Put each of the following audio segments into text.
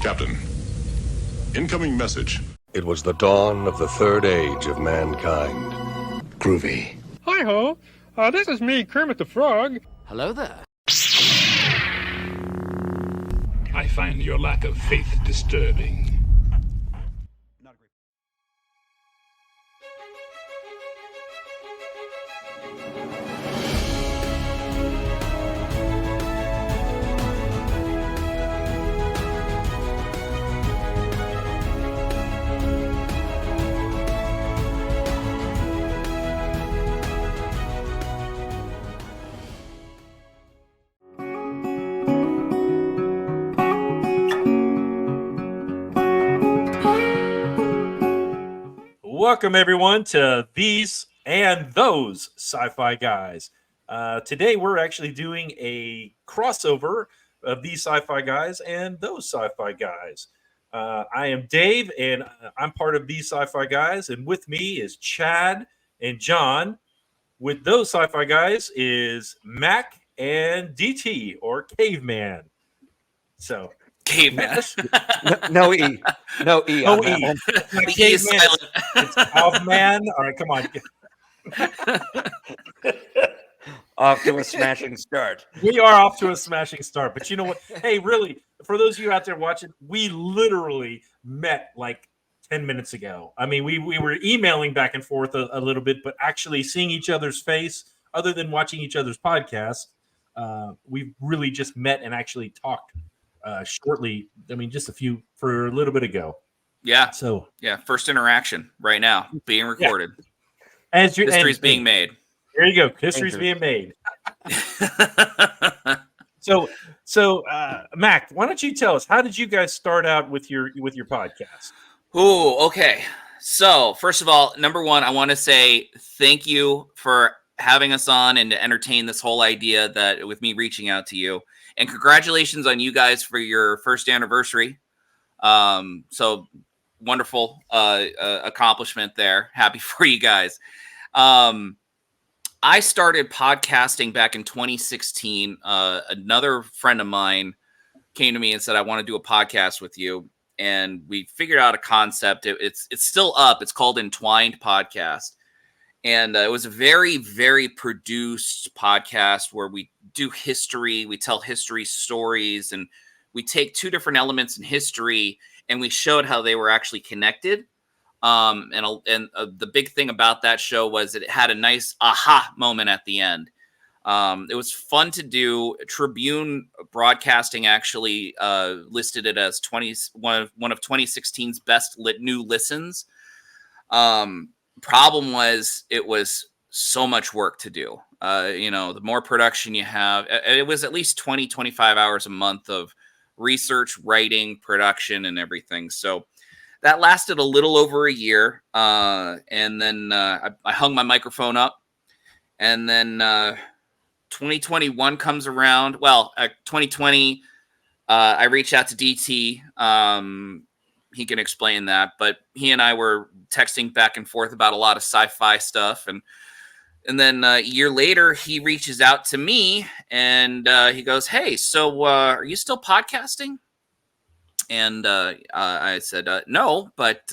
Captain, incoming message. It was the dawn of the third age of mankind. Groovy. Hi-ho. This is me, Kermit the Frog. Hello there. I find your lack of faith disturbing. Welcome, everyone, to These and Those Sci-Fi Guys. Today, we're actually doing a crossover of These Sci-Fi Guys and Those Sci-Fi Guys. I am Dave, and I'm part of These Sci-Fi Guys, and with me is Chad and John. With Those Sci-Fi Guys is Mac and DT, or Caveman. So... Caveman. No E. No E. No on that E. one. The E is silent. It's Caveman. All right, come on. Off to a smashing start. We are off to a smashing start. But you know what? Hey, really, for those of you out there watching, we literally met like 10 minutes ago. I mean, we were emailing back and forth a little bit, but actually seeing each other's face, other than watching each other's podcasts, we really just met and actually talked shortly. I mean, just for a little bit ago. Yeah. So first interaction right now being recorded. Yeah. History's being made. There you go. History's being made. So, Mac, why don't you tell us, how did you guys start out with your podcast? Oh, okay. So first of all, number one, I want to say thank you for having us on and to entertain this whole idea that with me reaching out to you. And congratulations on you guys for your first anniversary. So wonderful accomplishment there. Happy for you guys. I started podcasting back in 2016. Another friend of mine came to me and said, I want to do a podcast with you. And we figured out a concept. It's still up. It's called Entwined Podcast. And it was a very, very produced podcast where we do history, we tell history stories, and we take two different elements in history and we showed how they were actually connected. And the big thing about that show was it had a nice aha moment at the end. It was fun to do. Tribune Broadcasting actually listed it as one of 2016's best new listens. Problem was it was so much work to do. The more production you have, it was at least 20-25 hours a month of research, writing, production, and everything. So that lasted a little over a year. And then I hung my microphone up, and then 2021 comes around. Well, 2020, I reached out to DT. He can explain that, but he and I were texting back and forth about a lot of sci-fi stuff. And then a year later, he reaches out to me and he goes, hey, so are you still podcasting? And I said, no, but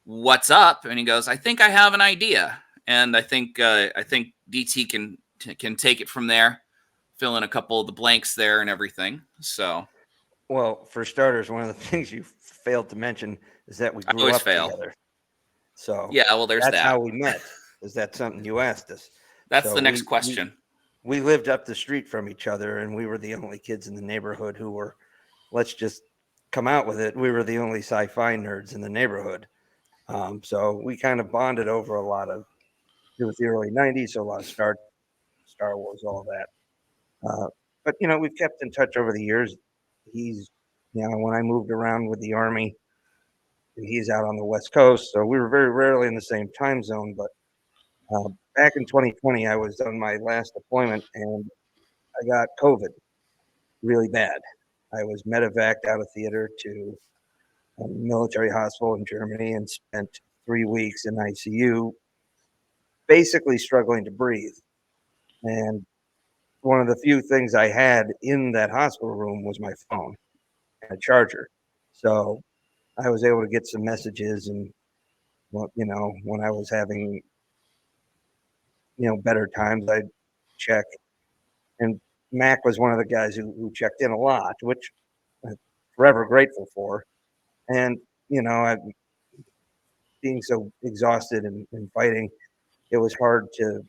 what's up? And he goes, I think I have an idea. And I think DT can take it from there, fill in a couple of the blanks there and everything. So, well, for starters, one of the things you failed to mention is that we grew up together. So yeah, well, that's how we met. Is that something you asked us? That's the next question. We lived up the street from each other, and we were the only kids in the neighborhood who were, let's just come out with it, we were the only sci-fi nerds in the neighborhood. So we kind of bonded over a lot of, it was the early 90s, so a lot of Star Wars, all that. But, we've kept in touch over the years. He's, when I moved around with the Army, he's out on the West Coast, so we were very rarely in the same time zone. But back in 2020, I was on my last deployment, and I got COVID really bad. I was medevaced out of theater to a military hospital in Germany and spent 3 weeks in ICU, basically struggling to breathe. And one of the few things I had in that hospital room was my phone. and a charger. So I was able to get some messages, and well, when I was having better times, I'd check. And Mac was one of the guys who checked in a lot, which I'm forever grateful for. And I being so exhausted and fighting, it was hard to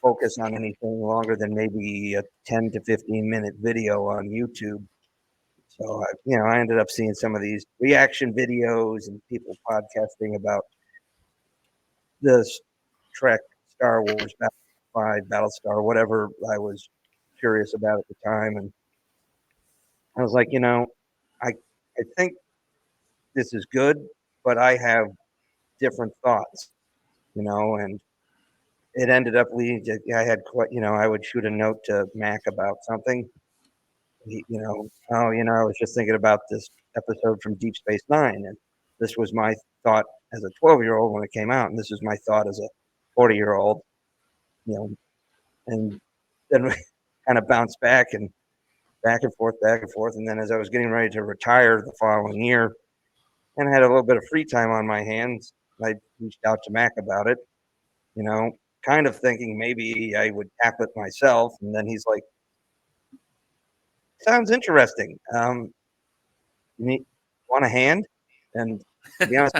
focus on anything longer than maybe a 10 to 15-minute video on YouTube. So I ended up seeing some of these reaction videos and people podcasting about the Trek, Star Wars, Battlefy, Battlestar, whatever I was curious about at the time. And I was like, I think this is good, but I have different thoughts, and it ended up leading to, I had quite, I would shoot a note to Mac about something. I was just thinking about this episode from Deep Space Nine, and this was my thought as a 12-year-old when it came out, and this is my thought as a 40-year-old, and then we kind of bounced back and forth, and then as I was getting ready to retire the following year, and I had a little bit of free time on my hands, I reached out to Mac about it, kind of thinking maybe I would tackle it myself, and then he's like, "Sounds interesting. You want a hand?" And to be honest,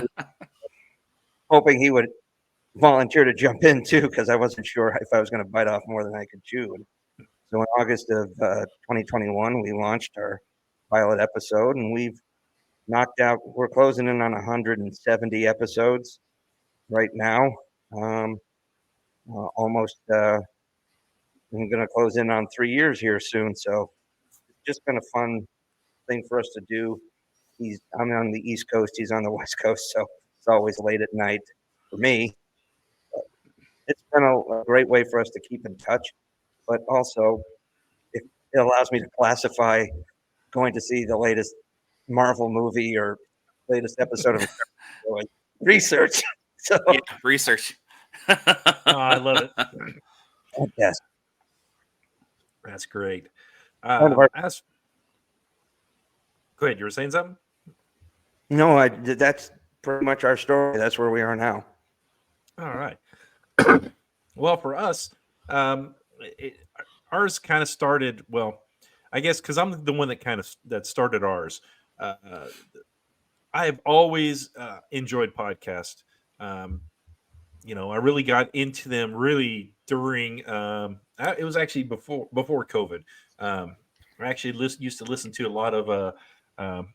hoping he would volunteer to jump in too, because I wasn't sure if I was going to bite off more than I could chew. And so in August of 2021, we launched our pilot episode, and we've knocked out. We're closing in on 170 episodes right now. Almost. I'm going to close in on 3 years here soon. So it's just been a fun thing for us to do. I'm on the East Coast. He's on the West Coast. So it's always late at night for me. But it's been a great way for us to keep in touch. But also, it allows me to classify going to see the latest Marvel movie or latest episode of research. So Yeah, research. Oh, I love it. yes, That's great. Kind of our- Go ahead. You were saying something? no, that's pretty much our story. That's where we are now. All right. Well, for us, ours kind of started. Well, I guess because I'm the one that started ours. I have always enjoyed podcasts. I really got into them really during. It was actually before COVID. I actually used to listen to a lot of.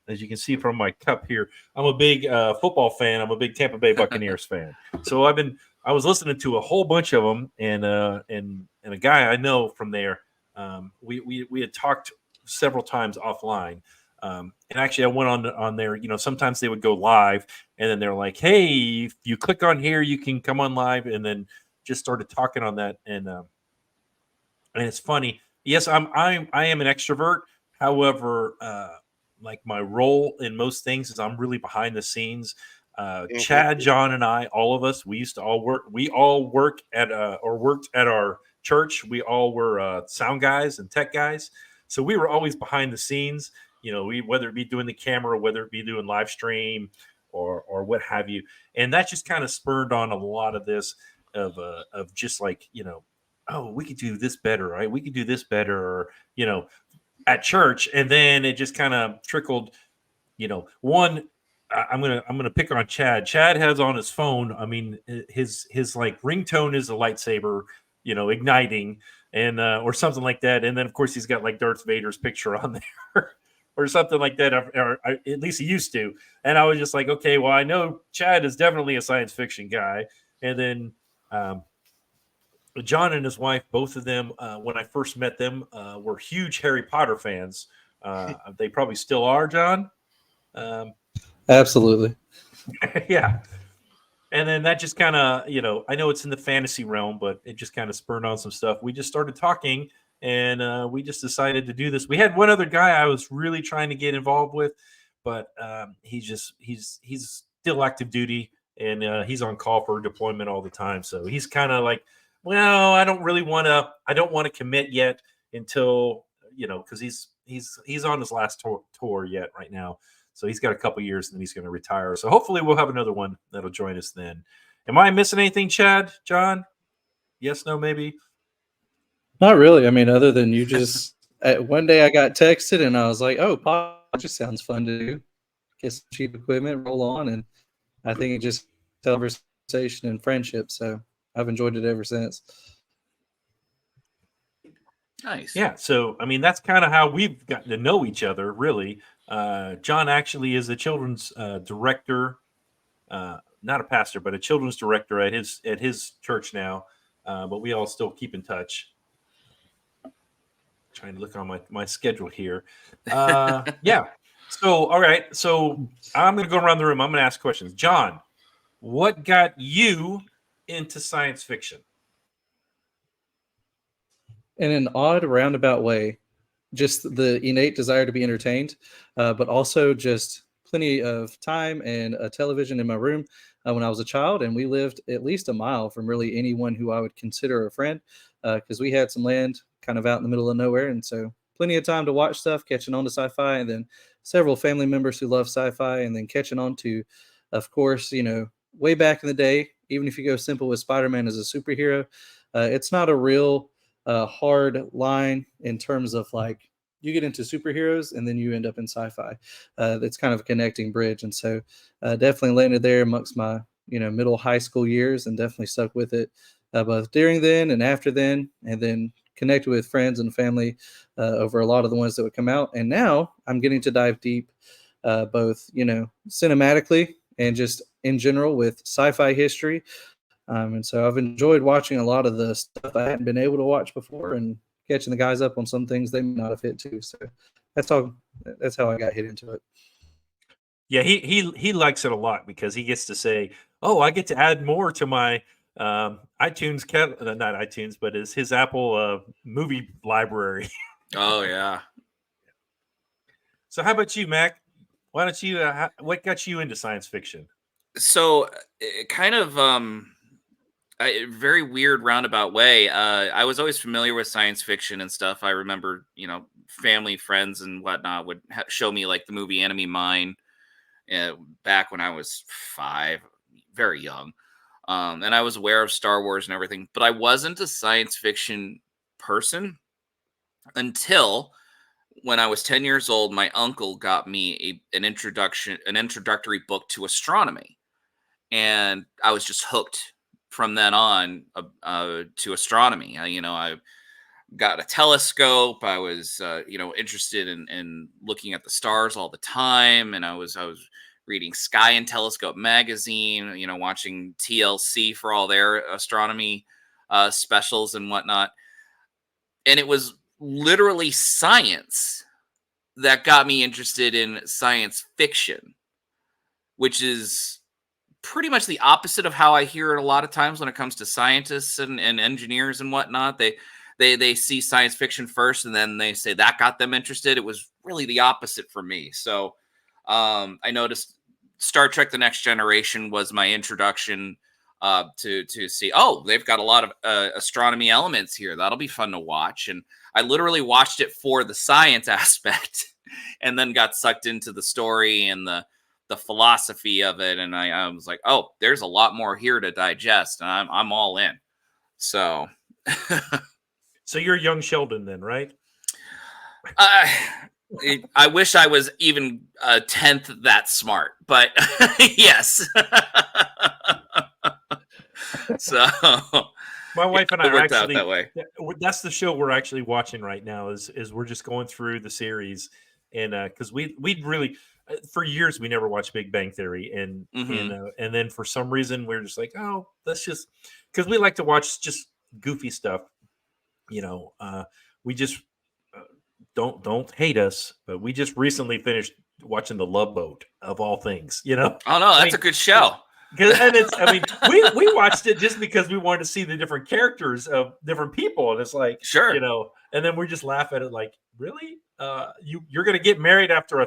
As you can see from my cup here, I'm a big football fan. I'm a big Tampa Bay Buccaneers fan. So I was listening to a whole bunch of them, and a guy I know from there. We had talked several times offline. And actually, I went on there. Sometimes they would go live, and then they're like, "Hey, if you click on here, you can come on live." And then just started talking on that, and it's funny. Yes, I am an extrovert. However, like my role in most things is I'm really behind the scenes. Chad, John, and I, all of us, we used to all work. We all work at or worked at our church. We all were sound guys and tech guys, so we were always behind the scenes. Whether it be doing the camera, whether it be doing live stream or what have you. And that just kind of spurred on a lot of this of just like, oh, we could do this better, right? We could do this better, or, at church. And then it just kind of trickled, one, I'm gonna pick on Chad. Chad has on his phone. I mean, his like ringtone is a lightsaber, igniting, and or something like that. And then of course he's got like Darth Vader's picture on there. Or something like that, or at least he used to. And I was just like, okay, well, I know Chad is definitely a science fiction guy. And then John and his wife, both of them, when I first met them, were huge Harry Potter fans. They probably still are, John. Absolutely. Yeah. And then that just kind of, I know it's in the fantasy realm, but it just kind of spurred on some stuff. We just started talking. And we just decided to do this. We had one other guy I was really trying to get involved with, but he's still active duty, and he's on call for deployment all the time. So he's kind of like, well, I don't want to commit yet until, because he's on his last tour yet right now. So he's got a couple years and then he's going to retire. So hopefully we'll have another one that'll join us then. Am I missing anything, Chad? John? Yes, no, maybe? Not really. I mean, other than you just one day I got texted and I was like, "Oh, pop just sounds fun to do. Get some cheap equipment, roll on," and I think it just conversation and friendship. So I've enjoyed it ever since. Nice. Yeah. So, I mean, that's kind of how we've gotten to know each other, really. John actually is a children's director, not a pastor, but a children's director at his church now. But we all still keep in touch. Trying to look on my schedule here. Yeah. So, all right. So I'm going to go around the room. I'm going to ask questions. John, what got you into science fiction? In an odd roundabout way, just the innate desire to be entertained, but also just plenty of time and a television in my room when I was a child. And we lived at least a mile from really anyone who I would consider a friend, because we had some land kind of out in the middle of nowhere. And so plenty of time to watch stuff, catching on to sci-fi, and then several family members who love sci-fi, and then catching on to, of course, way back in the day, even if you go simple with Spider-Man as a superhero, it's not a real hard line in terms of like you get into superheroes and then you end up in sci-fi. That's kind of a connecting bridge. And so definitely landed there amongst my, middle high school years, and definitely stuck with it both during then and after then, and then connected with friends and family over a lot of the ones that would come out. And now I'm getting to dive deep both, cinematically and just in general with sci-fi history. And so I've enjoyed watching a lot of the stuff I hadn't been able to watch before, and catching the guys up on some things they may not have hit too. So that's how I got hit into it. Yeah, he likes it a lot because he gets to say, "Oh, I get to add more to my iTunes not iTunes, but is his Apple movie library." Oh yeah. So how about you, Mac? Why don't you? What got you into science fiction? So it kind of very weird roundabout way. I was always familiar with science fiction and stuff. I remember, family, friends, and whatnot would show me like the movie Enemy Mine back when I was 5, very young. And I was aware of Star Wars and everything, but I wasn't a science fiction person until when I was 10 years old. My uncle got me an introductory book to astronomy, and I was just hooked from then on to astronomy. I got a telescope. I was, interested in looking at the stars all the time, and I was reading Sky and Telescope magazine. Watching TLC for all their astronomy specials and whatnot. And it was literally science that got me interested in science fiction, which is pretty much the opposite of how I hear it a lot of times when it comes to scientists and engineers and whatnot. They see science fiction first, and then they say that got them interested. It was really the opposite for me. So I noticed Star Trek: The Next Generation was my introduction to see, oh, they've got a lot of astronomy elements here. That'll be fun to watch. And I literally watched it for the science aspect, and then got sucked into the story and the philosophy of it. And I was like, oh, there's a lot more here to digest, and I'm all in. So So you're young Sheldon then, right? I wish I was even a 10th that smart, but yes. So my wife and I worked actually out that way. That's the show we're actually watching right now. Is we're just going through the series, and because we'd really for years we never watched Big Bang Theory, and and then for some reason we're just like, oh, let's just, because we like to watch just goofy stuff. We just don't hate us, but we just recently finished watching The Love Boat, of all things. Oh no, that's a good show. And we watched it just because we wanted to see the different characters of different people, and it's like, sure, and then we just laugh at it like, really, you're gonna get married after a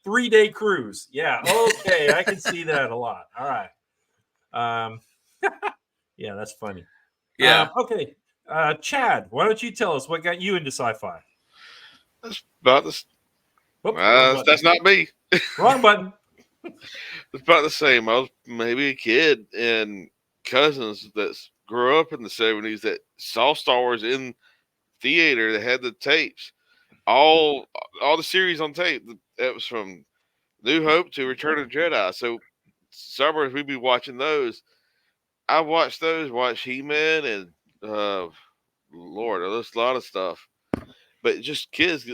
three-day cruise? Yeah, okay, I can see that a lot. All right, yeah, that's funny. Yeah, okay. Chad, why don't you tell us what got you into sci-fi? That's about this. Whoop, wrong button. That's not me. Wrong button. It's about the same. I was maybe a kid and cousins that grew up in the 70s that saw Star Wars in theater that had the tapes. All the series on tape. That was from New Hope to Return of the Jedi. So summers we'd be watching those. I watched those, watched He-Man and Lord, there's a lot of stuff. But just kids,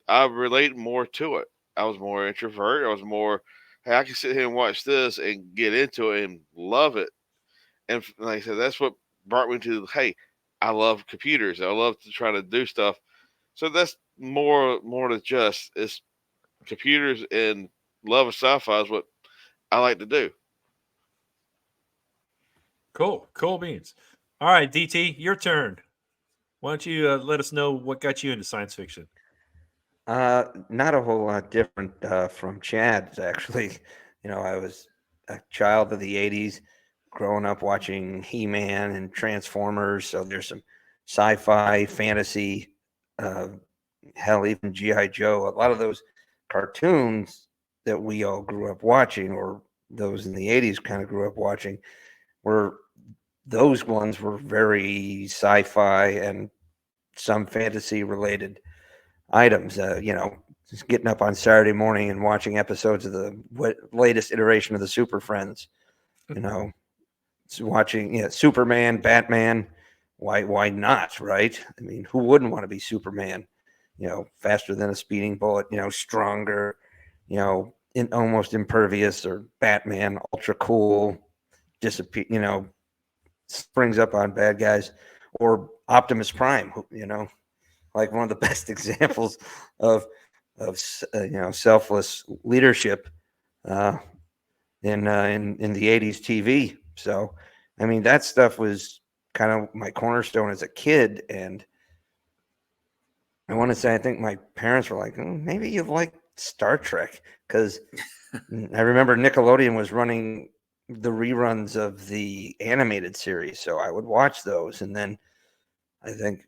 I relate more to it. I was more introvert. I was more, hey, I can sit here and watch this and get into it and love it. And like I said, that's what brought me to, hey, I love computers. I love to try to do stuff. So that's more than just it's computers and love of sci-fi is what I like to do. Cool beans. All right, DT, your turn. Why don't you let us know what got you into science fiction? Not a whole lot different from Chad's, actually. I was a child of the 80s, growing up watching He-Man and Transformers. So there's some sci-fi, fantasy, hell, even G.I. Joe. A lot of those cartoons that we all grew up watching, or those in the 80s kind of grew up watching, those ones were very sci-fi and some fantasy related items. Just getting up on Saturday morning and watching episodes of the latest iteration of the Super Friends. Watching Superman, Batman. Why not, right? I mean, who wouldn't want to be Superman? Faster than a speeding bullet. Stronger. Almost impervious. Or Batman, ultra cool. Disappear. Springs up on bad guys. Or Optimus Prime. Like one of the best examples of selfless leadership in the 80s TV. So, I mean, that stuff was kind of my cornerstone as a kid. And I want to say, I think my parents were like, maybe you like Star Trek, because I remember Nickelodeon was running the reruns of the animated series. So I would watch those. And then I think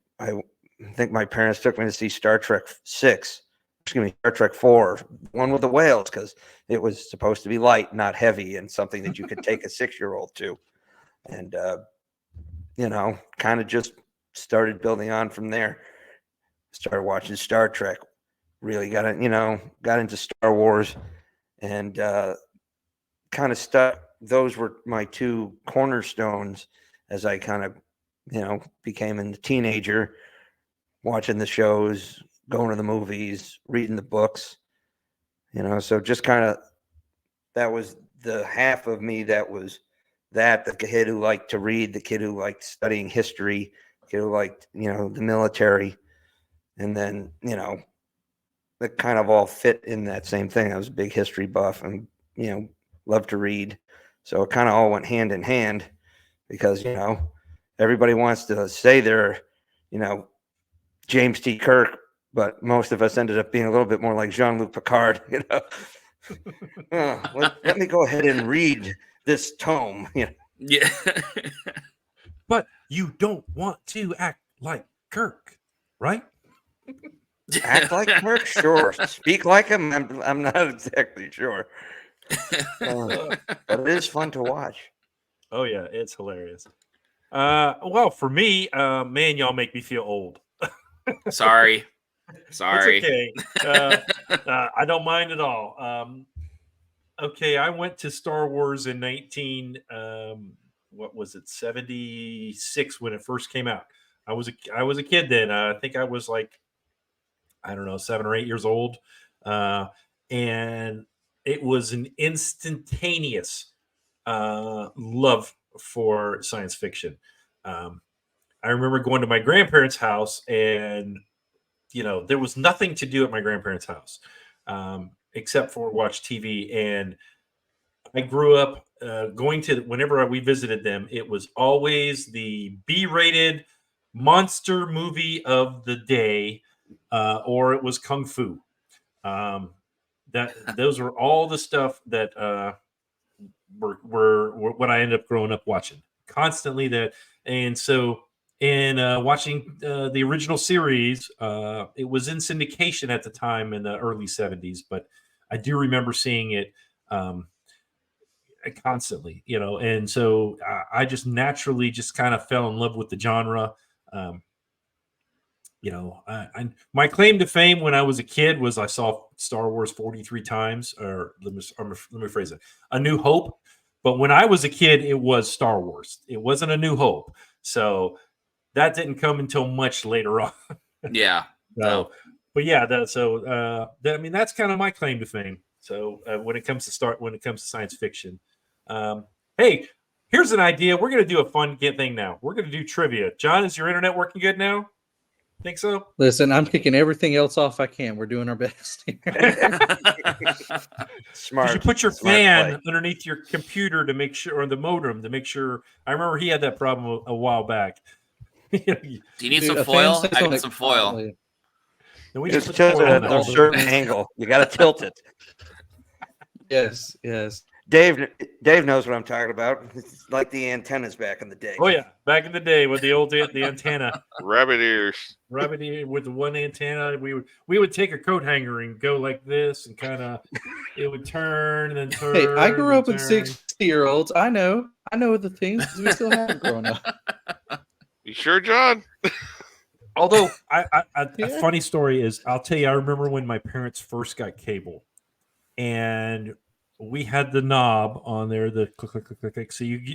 my parents took me to see Star Trek 4, one with the whales, because it was supposed to be light, not heavy, and something that you could take a 6-year-old to. And, kind of just started building on from there. Started watching Star Trek, really got into Star Wars, and kind of stuck. Those were my two cornerstones as I kind of, became a teenager, watching the shows, going to the movies, reading the books, so just kind of, that was the half of me that was the kid who liked to read, the kid who liked studying history, the kid who liked, the military. And then, it kind of all fit in that same thing. I was a big history buff and, loved to read. So it kind of all went hand in hand because, everybody wants to say they're, James T. Kirk, but most of us ended up being a little bit more like Jean-Luc Picard, let me go ahead and read this tome. Yeah. But you don't want to act like Kirk, right? Act like Kirk, sure. Speak like him. I'm not exactly sure. But it is fun to watch. Oh yeah, it's hilarious. Well, for me, man, y'all make me feel old. Sorry. It's okay. I don't mind at all. Okay, I went to Star Wars in 76 when it first came out. I was a kid then. I think I was like, I don't know, 7 or 8 years old, and it was an instantaneous love for science fiction. I remember going to my grandparents' house, and there was nothing to do at my grandparents' house except for watch TV. And I grew up going to, whenever we visited them, it was always the B-rated monster movie of the day, or it was Kung Fu. Those were all the stuff that were what I ended up growing up watching constantly. And so and watching the original series. It was in syndication at the time in the early 70s, but I do remember seeing it constantly, and so I just naturally just kind of fell in love with the genre. My claim to fame when I was a kid was I saw Star Wars 43 times, or let me phrase it, A New Hope. But when I was a kid, it was Star Wars. It wasn't A New Hope. So that didn't come until much later on. Yeah. No. But yeah, that's kind of my claim to fame. So when it comes to science fiction, hey, here's an idea. We're going to do a fun thing now. We're going to do trivia. John, is your internet working good now? Think so? Listen, I'm kicking everything else off I can. We're doing our best. Smart. Did you put your Smart fan play. underneath your computer to make sure, or the modem to make sure? I remember he had that problem a while back. Do you need Dude, some a fan foil? stays I on got it some foil. constantly. And we Just put tilt foil it on at there. a certain angle. You got to tilt it. Yes. Dave knows what I'm talking about. It's like the antennas back in the day. Oh yeah, back in the day with the old the antenna, Rabbit ears. rabbit ear with the one antenna. We would take a coat hanger and go like this, and kind of it would turn and then turn. Hey, I grew up and with turn. 60-year-olds. I know the things because we still haven't grown up. You sure, John? Although a Yeah. funny story is, I'll tell you, I remember when my parents first got cable, and we had the knob on there, the click, click, click, click, click.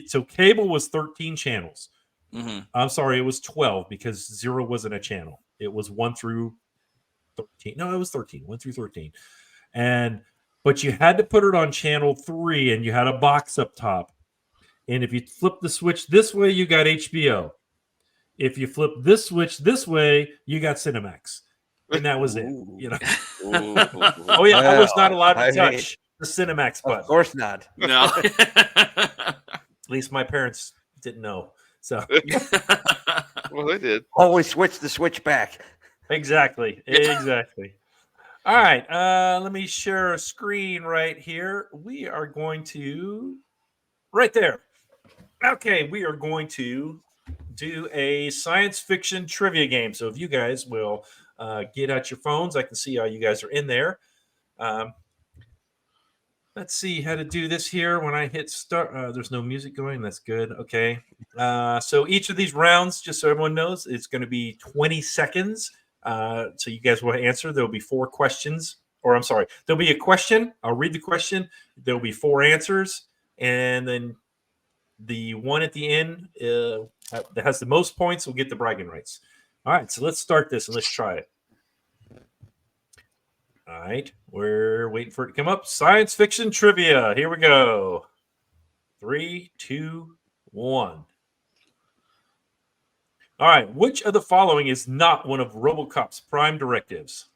So cable was 13 channels. Mm-hmm. I'm sorry, it was 12 because 0 wasn't a channel. It was 1 through 13. No, it was 13, 1 through 13. But you had to put it on channel 3, and you had a box up top. And if you flip the switch this way, you got HBO. If you flip this switch this way, you got Cinemax. And that was it. Ooh. Oh yeah, I was not allowed to touch the Cinemax button. Of course not. No. At least my parents didn't know. So Well, they did. Always switch the switch back. exactly. All right, let me share a screen right here. We are going to right there. Okay, we are going to do a science fiction trivia game. So if you guys will get out your phones, I can see how you guys are in there. Let's see how to do this here. When I hit start, there's no music going. That's good. Okay. So each of these rounds, just so everyone knows, it's going to be 20 seconds. So you guys will answer. There'll be 4 questions. Or I'm sorry, there'll be a question. I'll read the question. There'll be 4 answers. And then the one at the end that has the most points will get the bragging rights. All right, so let's start this and let's try it. All right, we're waiting for it to come up. Science fiction trivia. Here we go. 3, 2, 1. All right, which of the following is not one of RoboCop's prime directives?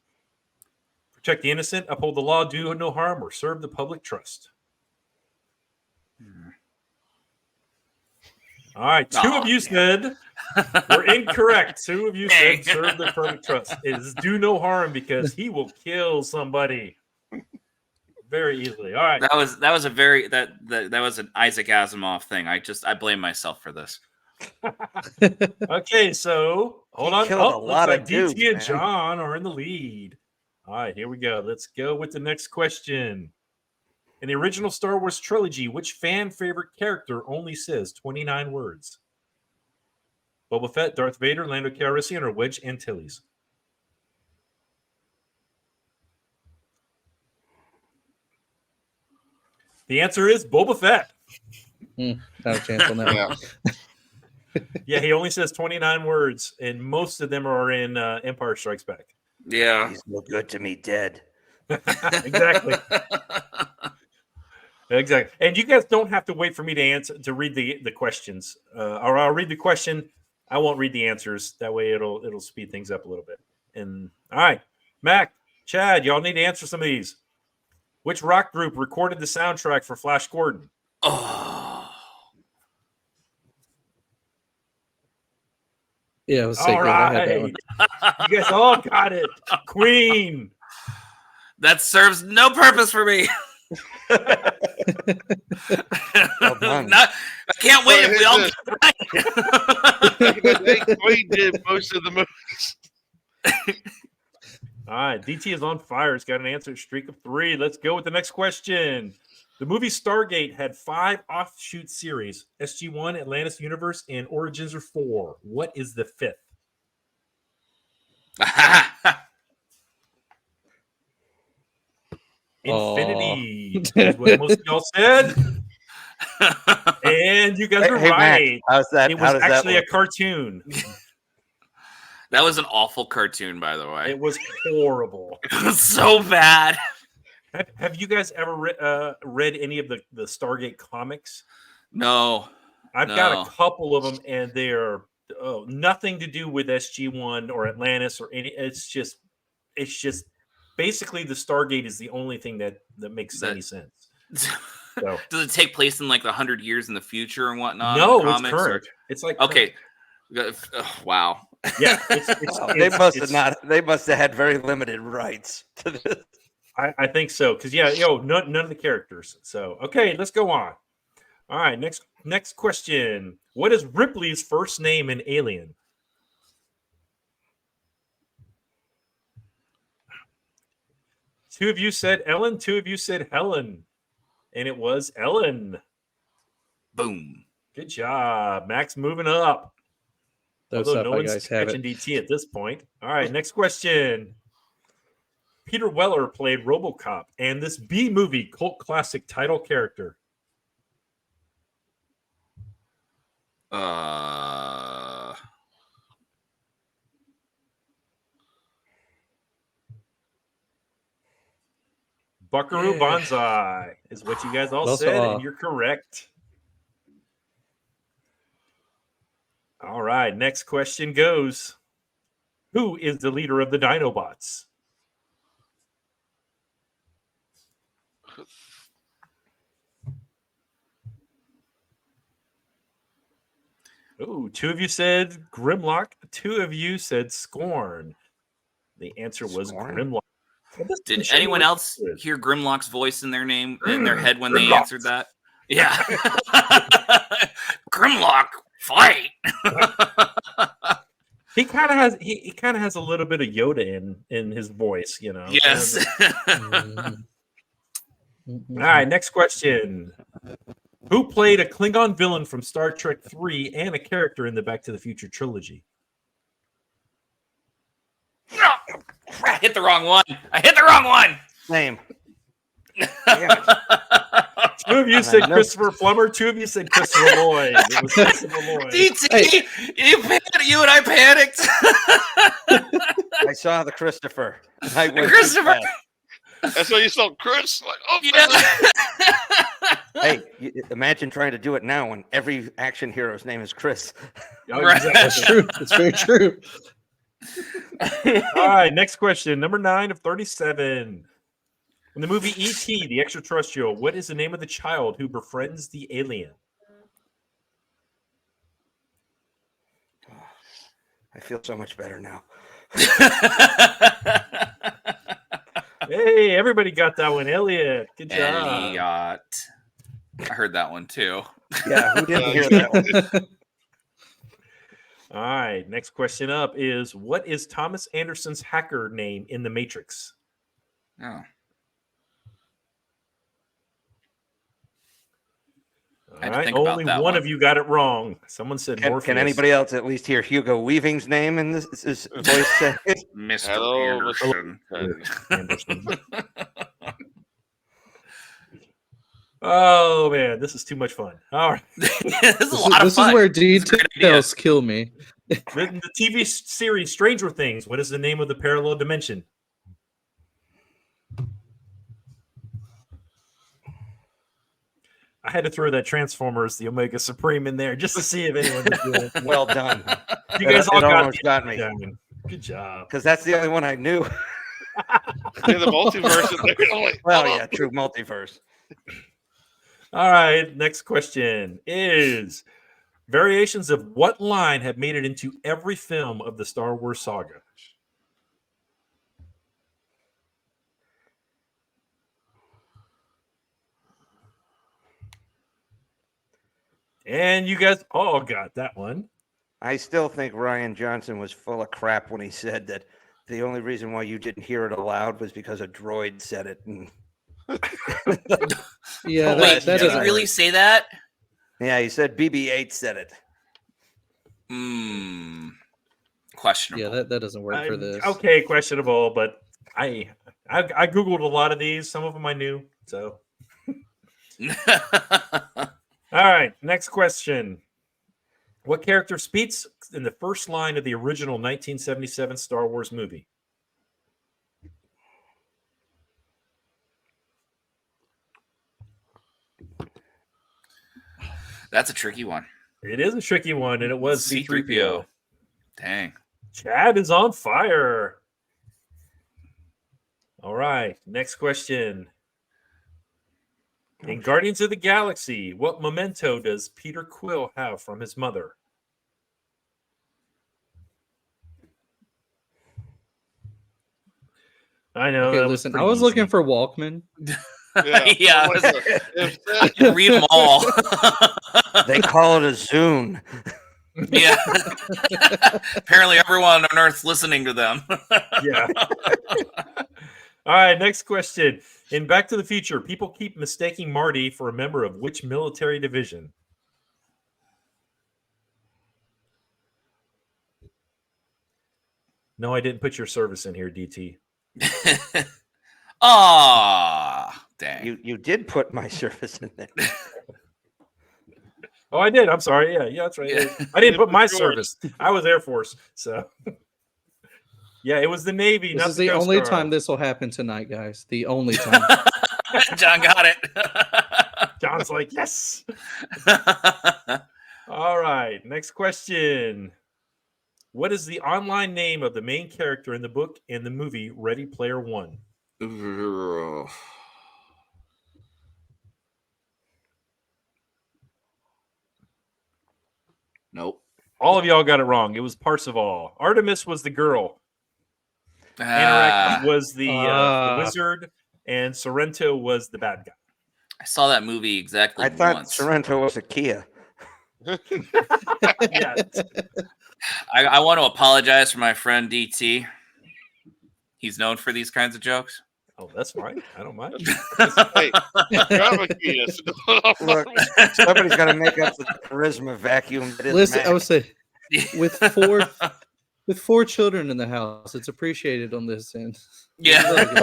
Protect the innocent, uphold the law, do no harm, or serve the public trust. All right, 2 of you said we're incorrect. 2 of you said serve the public trust. It is do no harm because he will kill somebody very easily. All right. That was a very that was an Isaac Asimov thing. I blame myself for this. Okay, so hold on. killed a Looks lot like of dudes, DT and man. John are in the lead. All right, here we go. Let's go with the next question. In the original Star Wars trilogy, which fan favorite character only says 29 words? Boba Fett, Darth Vader, Lando Calrissian, or Wedge Antilles? The answer is Boba Fett. Not a chance on that one. Yeah. Yeah, he only says 29 words, and most of them are in Empire Strikes Back. Yeah. He's no good to me dead. Exactly. Exactly. And you guys don't have to wait for me to read the questions. Or I'll read the question. I won't read the answers. That way it'll speed things up a little bit. And all right, Mac, Chad, y'all need to answer some of these. Which rock group recorded the soundtrack for Flash Gordon? Oh. Yeah, it was All sacred. I had that one. right. You guys all got it. Queen. That serves no purpose for me. Well done. I can't wait if we all get I think Queen did most of the movies. All right, DT is on fire. It's got an answer streak of 3. Let's go with the next question. The movie Stargate had 5 offshoot series: SG-1, Atlantis Universe, and Origins are 4. What is the 5th? Infinity is what most of y'all said. And you guys were Hey, Mac, right. how's that? It How was does that actually a look? cartoon. That was an awful cartoon, by the way. It was horrible. It was so bad. Have you guys ever read any of the Stargate comics? No. I've got a couple of them, and they're nothing to do with SG-1 or Atlantis or any. It's just basically the Stargate is the only thing that makes any sense. So, does it take place in like 100 years in the future and whatnot? No, it's current. It's like okay. Wow. Yeah, they must have had very limited rights to this. I think so, because none of the characters. So okay, let's go on. All right, next question. What is Ripley's first name in Alien? Two of you said Ellen. 2 of you said Helen, and it was Ellen. Boom. Good job, Max. Moving up. Those Although no Sci-Fi one's Guys have catching it. DT at this point. All right, next question. Peter Weller played RoboCop and this B movie cult classic title character. Buckaroo Banzai is what you guys all said, and you're correct. All right, next question goes. Who is the leader of the Dinobots? Oh, 2 of you said Grimlock. 2 of you said Scorn. The answer was Grimlock. Did anyone else hear Grimlock's voice in their name in their head when they answered that? Yeah. Grimlock, fight. He kind of has a little bit of Yoda in his voice, you know. Yes. All right, next question. Who played a Klingon villain from Star Trek 3 and a character in the Back to the Future trilogy? No, I hit the wrong one. Same. 2 of you said Christopher Plummer. 2 of you said Christopher Lloyd. It was Christopher Lloyd. DT, you and I panicked. I saw the Christopher. Christopher. That's why you saw Chris. Like, oh, yeah. Hey, imagine trying to do it now when every action hero's name is Chris. Right. That's true. It's very true. All right, next question. Number 9 of 37. In the movie E.T., the extraterrestrial, what is the name of the child who befriends the alien? I feel so much better now. Hey, everybody got that one. Elliot. Good job. Elliot. I heard that one too. Yeah, who didn't hear that one? All right, next question up is, what is Thomas Anderson's hacker name in The Matrix? Oh. All right, only one of you got it wrong. Someone said Morpheus. Can anybody else at least hear Hugo Weaving's name in this voice? Mr. Anderson. Oh man, this is too much fun. All right, this is a lot of fun. This is where details kill me. The TV series Stranger Things. What is the name of the parallel dimension? I had to throw that Transformers, the Omega Supreme, in there just to see if anyone was doing it. Well done. You guys all got me. Good job. Because that's the only one I knew. Yeah, the multiverse in there. I'm like, well, yeah, true multiverse. All right, next question is, variations of what line have made it into every film of the Star Wars saga? And you guys all got that one. I still think Ryan Johnson was full of crap when he said that the only reason why you didn't hear it aloud was because a droid said it. And Yeah, Wait, that did he doesn't really work. say that? yeah, he said BB-8 said it. Questionable. Yeah, that doesn't work for this. Okay, questionable, but I googled a lot of these. Some of them I knew. So, all right, next question. What character speaks in the first line of the original 1977 Star Wars movie? That's a tricky one. It is a tricky one, and it was C-3PO. Dang. Chad is on fire. All right, next question. In Guardians of the Galaxy, what memento does Peter Quill have from his mother? I know. Okay, that listen, was I was pretty looking easy. for Walkman. Yeah, I can read them all. They call it a Zune. Yeah. Apparently, everyone on Earth's listening to them. Yeah. All right, next question. In Back to the Future, people keep mistaking Marty for a member of which military division? No, I didn't put your service in here, DT. Ah, dang. You did put my service in there. Oh, I did. I'm sorry. Yeah, that's right. Yeah. I didn't put my Yours. service. I was Air Force. So, yeah, it was the Navy. This not is the Coast only Guard. time this will happen tonight, guys. The only time. John got it. John's like, yes. All right. Next question. What is the online name of the main character in the book and the movie Ready Player One? Nope. All of y'all got it wrong. It was Parseval. Artemis was the girl. Anorak was the wizard, and Sorrento was the bad guy. I saw that movie exactly I thought once. Sorrento was a Kia. Yeah. I want to apologize for my friend DT. He's known for these kinds of jokes. Oh, that's fine. I don't mind. Hey, grab a Kias. Look, somebody's got to make up the charisma vacuum. That is Listen, Mac. I would say with four children in the house, it's appreciated on this end. Yeah.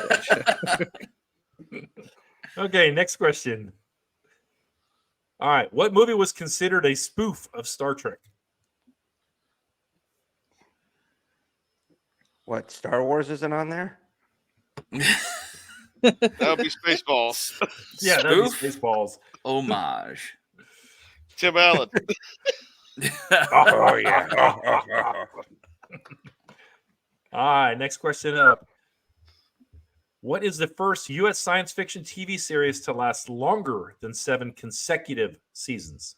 Okay, next question. All right. What movie was considered a spoof of Star Trek? What, Star Wars isn't on there? That would be Spaceballs. Yeah, that'd be Spoof? Spaceballs. Homage. Tim Allen. Oh, yeah. All right, next question up. What is the first U.S. science fiction TV series to last longer than 7 consecutive seasons?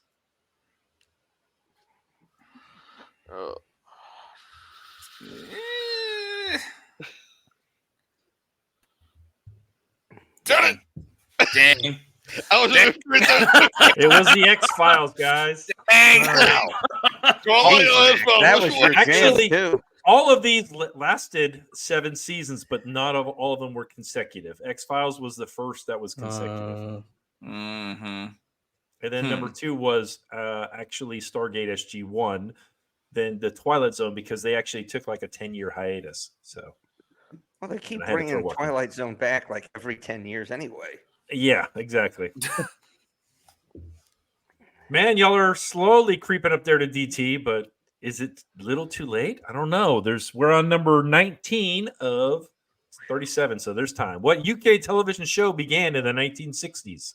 Oh, Dang. Dang. I was just It was the X-Files, guys. Dang. That was your Actually, jam, too. all of these lasted 7 seasons, but not all of them were consecutive. X-Files was the first that was consecutive. Mm-hmm. And then number 2 was actually Stargate SG-1. Then the Twilight Zone, because they actually took like a 10-year hiatus. So, Well, they keep I had to bringing throw one. Twilight Zone back like every 10 years anyway. yeah, exactly. Man, y'all are slowly creeping up there to DT, but is it a little too late? I don't know. We're on number 19 of 37, so there's time. What UK television show began in the 1960s?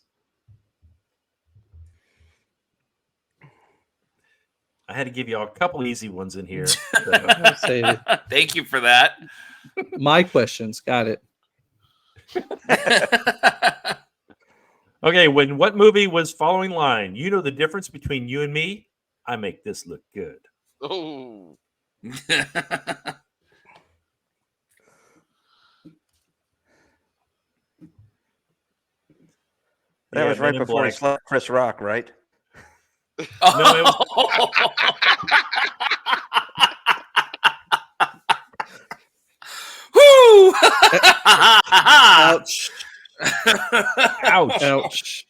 I had to give y'all a couple easy ones in here. So. Thank you for that. My questions. Got it. Okay, what movie was following line? You know the difference between you and me? I make this look good. Oh, That was Men right in before he Black. slept Chris Rock, right? No, it was, Whoo! Ouch. ouch. Ouch.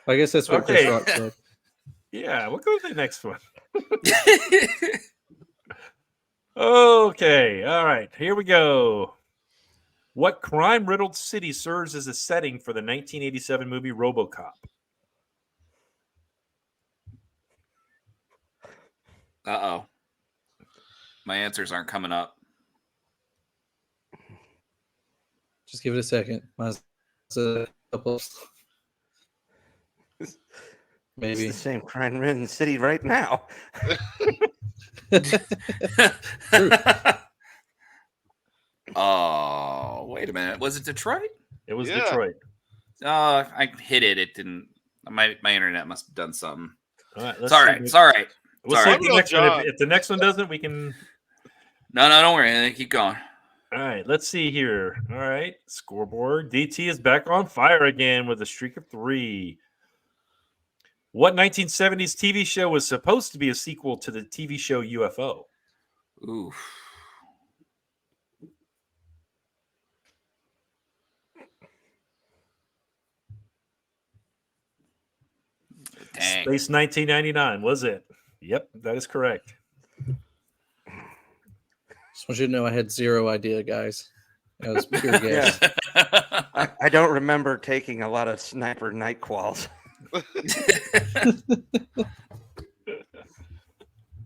I guess that's what Okay. Chris Rock said. Yeah, we'll go to the next one. Okay, all right, here we go. What crime-riddled city serves as a setting for the 1987 movie RoboCop? Uh-oh. My answers aren't coming up. Just give it a second. Mine's a couple. It's Maybe. the same crime-ridden city right now. True. Oh, wait a minute. Was it Detroit? It was Yeah. Detroit. I hit it. It didn't. My internet must have done something. All right, It's all right. It's all right. We'll It's see all if right. the next one. John. If the next one doesn't, we can. No, don't worry. Keep going. All right, let's see here. All right, scoreboard. DT is back on fire again with a streak of 3. What 1970s TV show was supposed to be a sequel to the TV show UFO? Ooh. Dang. Space 1999, was it? Yep, that is correct. Just want you to know I had zero idea, guys. That was pure guess. I don't remember taking a lot of sniper night quals.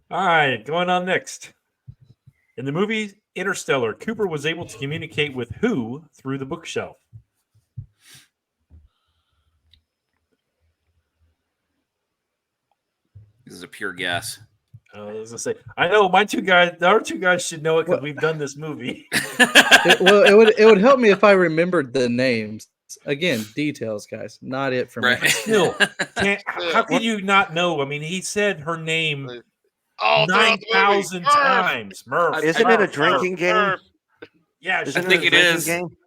All right, going on next. In the movie Interstellar, Cooper was able to communicate with who through the bookshelf? This is a pure guess. I was gonna say, I know our two guys should know it because we've done this movie. It would help me if I remembered the names. Again, details, guys, not it for me. Right. Still, how can you not know? I mean, he said her name Oh, 9,000 times. Murph. Isn't it a drinking game? Yeah, Isn't think it it a drinking is. game?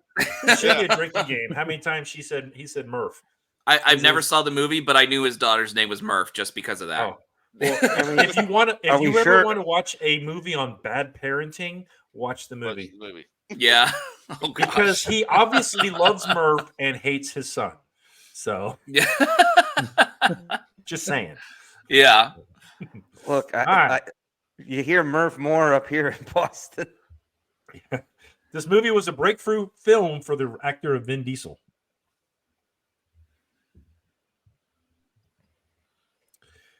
it should be a drinking game. How many times he said Murph? I've never saw the movie, but I knew his daughter's name was Murph just because of that. Oh. Well, I mean, If you want to, Are if you we ever sure? want to watch a movie on bad parenting, watch the movie Yeah. Oh, gosh. because he obviously loves Murph and hates his son. So, Yeah. just saying. Yeah. look, right. you hear Murph more up here in Boston. This movie was a breakthrough film for the actor of Vin Diesel.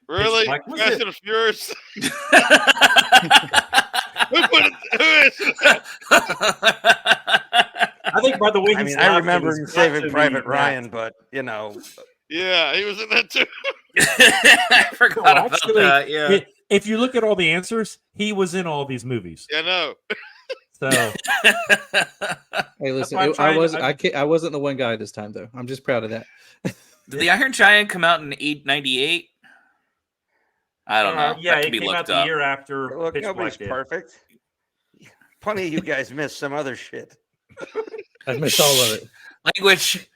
Really? Like, was Fast it? and Furious? Who put it? Who is it? I think by the way, I he's mean, I laughing, remember it's him got Saving to be Private Matt. Ryan, but you know, Yeah, he was in that too. I forgot Well, about actually, that. Yeah. if you look at all the answers, he was in all these movies. Yeah, no. So Hey, listen, why I'm trying- I wasn't the one guy this time, though. I'm just proud of that. Did the Iron Giant come out in 98? I don't know. Yeah, That it can be came out looked the up. year after look, Pitch nobody's Black did. perfect. Plenty of you guys missed some other shit. I've missed all of it. Language.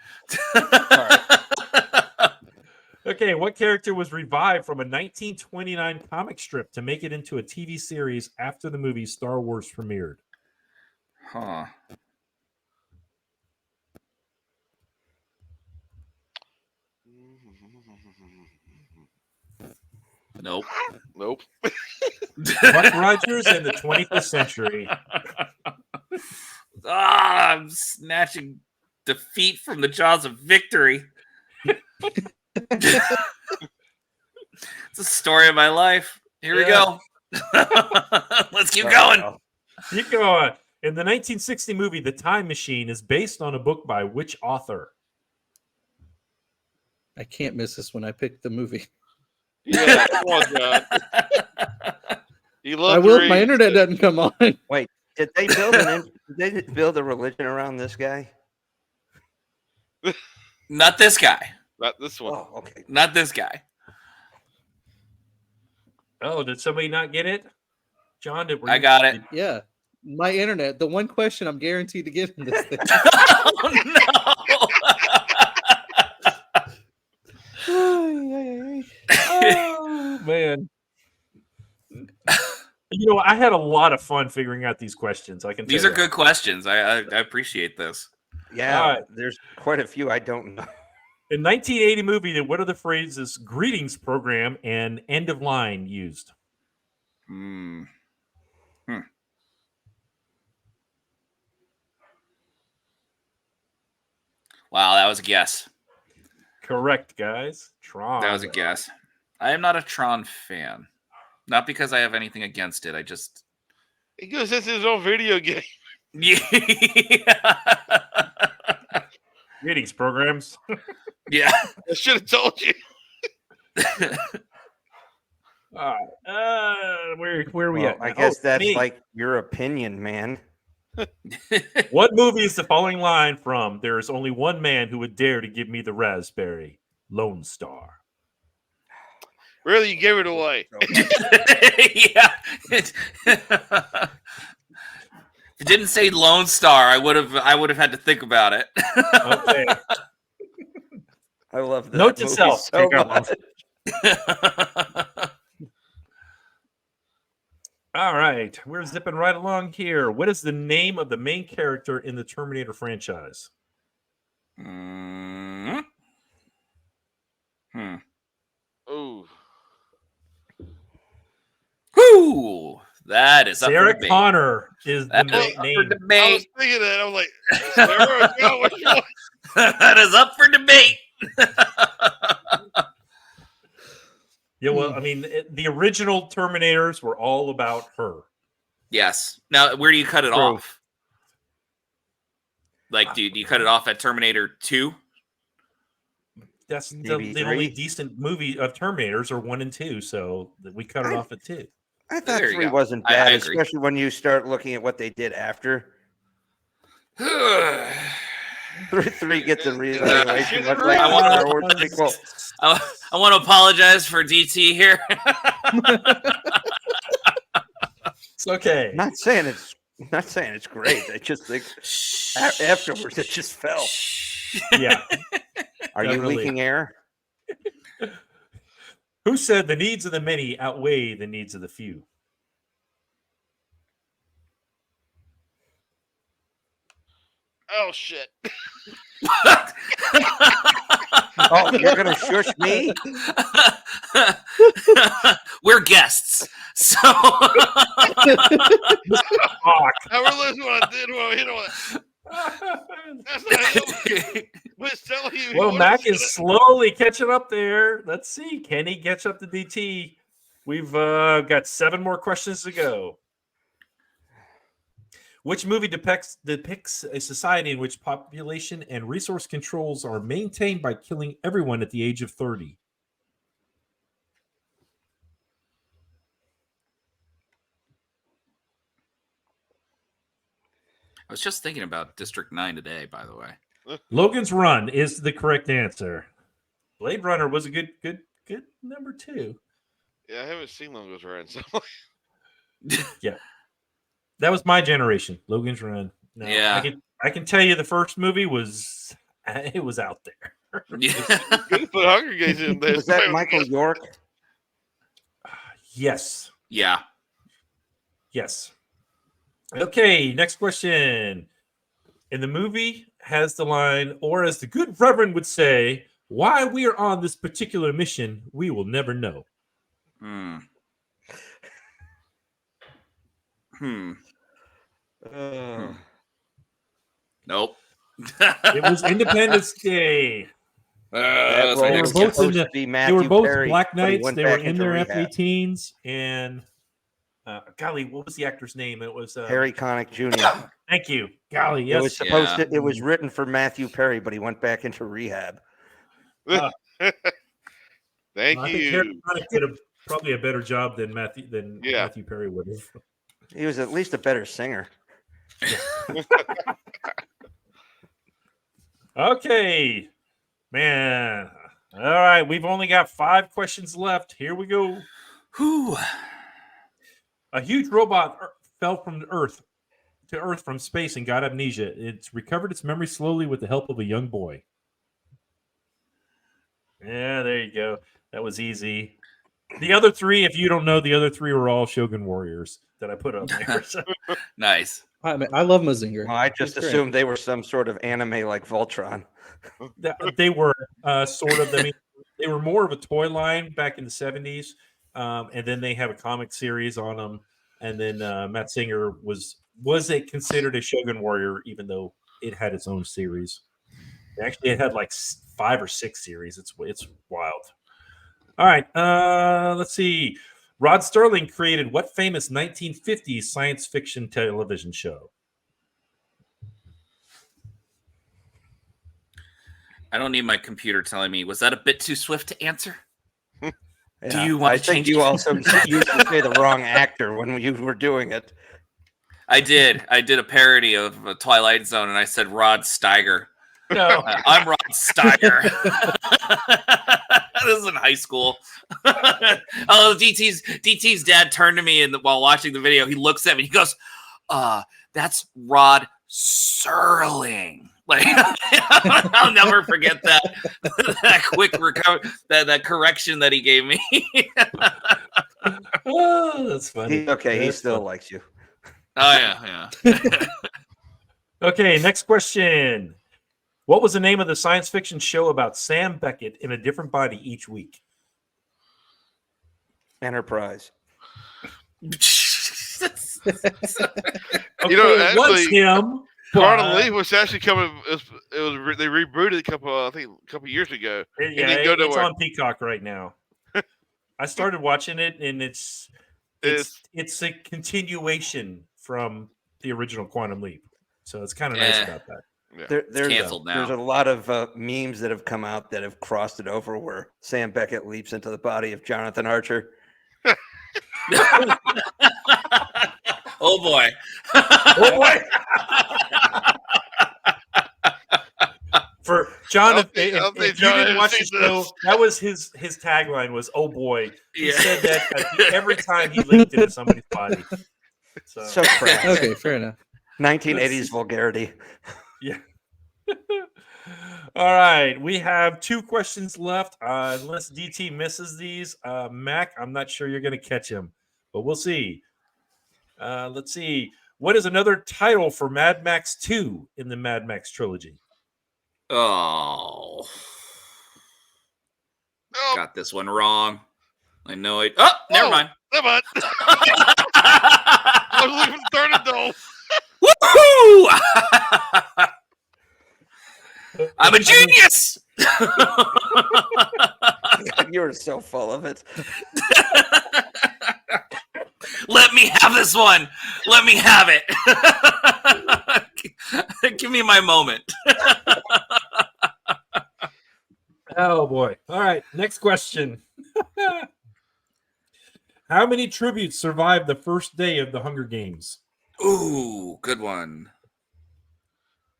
Okay, what character was revived from a 1929 comic strip to make it into a TV series after the movie Star Wars premiered? Huh. Nope. Nope. Buck Rogers in the 21st century. I'm snatching defeat from the jaws of victory. It's a story of my life. Here we go. Let's keep going. Keep going. In the 1960 movie The Time Machine is based on a book by which author? I can't miss this when I picked the movie. Yeah, come on, John. He I loved will. to My read. internet doesn't come on. Wait, did they build did they build a religion around this guy? Not this guy. Not this one. Oh, okay. Not this guy. Oh, did somebody not get it? John, I got it. Yeah, my internet. The one question I'm guaranteed to get in this thing. Oh, no. Oh man. I had a lot of fun figuring out these questions. I can tell These are you. good questions. I appreciate this. Yeah, All right. there's quite a few I don't know. In 1980 movie, what are the phrases "greetings program" and "end of line" used? Wow, that was a guess. Correct, guys. Tron. That was a guess. I am not a Tron fan. Not because I have anything against it. I just Because this is his own video game. yeah. Greetings programs. Yeah. I should have told you. All right. Where are we Well, at? I now? guess that's me. like your opinion, man. What movie is the following line from? There is only one man who would dare to give me the raspberry. Lone Star. Really, you gave it away. Yeah. If it didn't say Lone Star, I would have had to think about it. Okay. I love that Note to movie self. so Take out much. All right. We're zipping right along here. What is the name of the main character in the Terminator franchise? Ooh. Whoo! That is up for Sarah debate. Connor is the That is up for name. I was debate. thinking that. I'm like, Sarah, God, which one? That is up for debate. Yeah, well, I mean, the original Terminators were all about her. Yes. Now, where do you cut it True. off? Like, do you cut it off at Terminator 2? That's Maybe the only three. decent movie of Terminators are 1 and 2, so we cut it off at 2. I thought There you 3 go. wasn't I bad, agree. especially when you start looking at what they did after. 3 gets a reevaluation, much like I want- Star Wars sequel. I want to apologize for DT here. It's okay. Not saying it's great. I just think afterwards it just fell. Yeah. Are you Definitely. leaking air? Who said the needs of the many outweigh the needs of the few? Oh, shit. Oh, you're gonna shush me? We're guests, so Fuck. I realized what I did when I hit on it. That's not him. But it's telling you. he Well, wasn't Mac gonna- is slowly catching up there. Let's see. Can he catch up to DT? We've got 7 more questions to go. Which movie depicts a society in which population and resource controls are maintained by killing everyone at the age of 30? I was just thinking about District 9 today, by the way. Logan's Run is the correct answer. Blade Runner was a good number 2. Yeah, I haven't seen Longos Run. So. That was my generation. Logan's Run. No, Yeah. I can tell you the first movie was out there. Yeah. You put Hunger Games in there. Was that Michael York? Yes. Yeah. Yes. Okay, next question. In the movie has the line, or as the good Reverend would say, why we are on this particular mission, we will never know. Nope. It was Independence Day. That's my role next was both in guess. supposed the- to be They Matthew were both Perry, Black but he Knights. went They were back in into their rehab. F-18s. And golly, what was the actor's name? It was Harry Connick Jr. Thank you. Golly, It was yes. supposed to. It was written for Matthew Perry, but he went back into rehab. Uh, Thank I think Harry you. Connick did probably a better job than Matthew Perry would have. He was at least a better singer. Okay, man. All right, we've only got 5 questions left. Here we go. Whew. A huge robot fell from Earth from space and got amnesia. It's recovered its memory slowly with the help of a young boy. Yeah, there you go. That was easy. The other three, if you don't know, the other three were all Shogun Warriors that I put up there. So. Nice. I mean, I love Mazinger. Well, I just He's great. assumed they were some sort of anime like Voltron. They were sort of. I mean, they were more of a toy line back in the 70s, and then they have a comic series on them. And then Matt Singer was it considered a Shogun Warrior, even though it had its own series. Actually, it had like 5 or 6 series. It's wild. All right, let's see. Rod Sterling created what famous 1950s science fiction television show? I don't need my computer telling me. Was that a bit too swift to answer? Yeah, Do you want I to think change you it? also used to say the wrong actor when you were doing it. I did. I did a parody of Twilight Zone, and I said Rod Steiger. No. I'm Rod Steiger. This is in high school. Oh, DT's dad turned to me while watching the video. He looks at me. He goes, "That's Rod Serling." Like, I'll never forget that quick that correction that he gave me. Oh, that's funny. He still likes you. Oh yeah. Okay, next question. What was the name of the science fiction show about Sam Beckett in a different body each week? Enterprise. Okay, You know, it was actually, him. Quantum Leap was actually coming. They rebooted a couple years ago. Yeah, didn't go it's nowhere. on Peacock right now. I started watching it, and it's a continuation from the original Quantum Leap, so it's kind of nice about that. Yeah. There's canceled now. There's a lot of memes that have come out that have crossed it over where Sam Beckett leaps into the body of Jonathan Archer. Oh boy. Oh boy! For Jonathan, if you didn't watch the show, that was his tagline was "Oh boy." He said that every time he leaped into somebody's body. So crass. Okay, fair enough. 1980s vulgarity. Yeah. All right, we have 2 questions left. Unless DT misses these, Mac, I'm not sure you're going to catch him, but we'll see. Let's see. What is another title for Mad Max 2 in the Mad Max trilogy? Oh. Got this one wrong. I know it. Oh, never mind. Never mind. I was looking for third and goal. Woohoo! I'm a genius. You were so full of it. Let me have this one. Let me have it. Give me my moment. Oh boy. All right, next question. How many tributes survived the first day of the Hunger Games? Ooh, good one.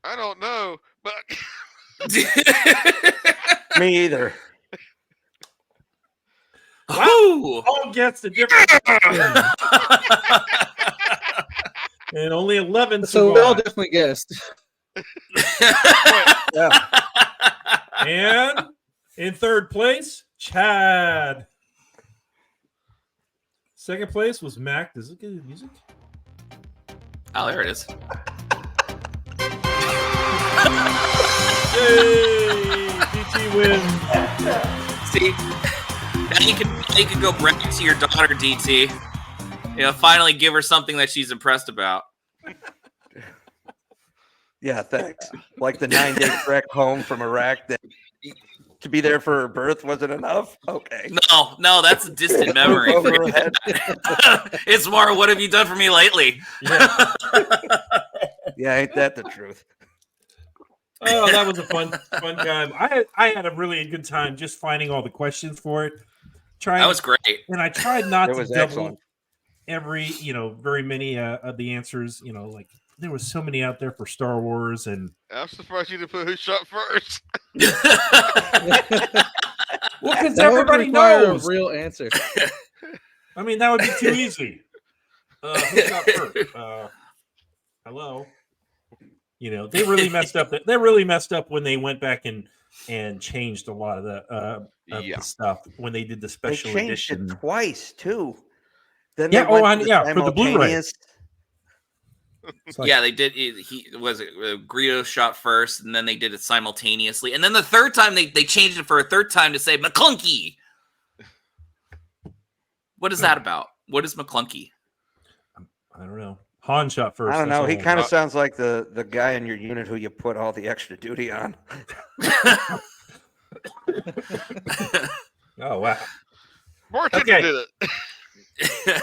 I don't know, but Me either. Ooh. All gets a different question. And only 11 So we all survived. definitely guessed. Yeah. And in third place, Chad. Second place was Mac. Does it get music? Oh, there it is. Yay! DT wins. See, now you can go brag to your daughter, DT. You know, finally give her something that she's impressed about. Yeah, thanks. Like the 9-day trek home from Iraq that to be there for her birth wasn't enough? Okay. No, that's a distant memory. Over her head. It's more, what have you done for me lately? Yeah. Yeah, ain't that the truth? Oh, that was a fun time. I had a really good time just finding all the questions for it. That was great. And I tried not It to was double excellent. very many of the answers. Like there was so many out there for Star Wars, and I'm surprised you didn't put who shot first. well, because That would everybody require knows. a real answer. I mean, that would be too easy. Who got first? Hello. You know, they really messed up. They really messed up when they went back and changed a lot of the stuff when they did the They special changed edition. it twice too. Then Yeah, they went to for the Blu-ray. simultaneous. Like, yeah, they did. Greedo shot first, and then they did it simultaneously. And then the third time, they changed it for a third time to say McClunky. What is that about? What is McClunky? I don't know. Han shot first. I don't that's know. He all. kind of sounds like the guy in your unit who you put all the extra duty on. Oh wow. Bartender Okay. did it.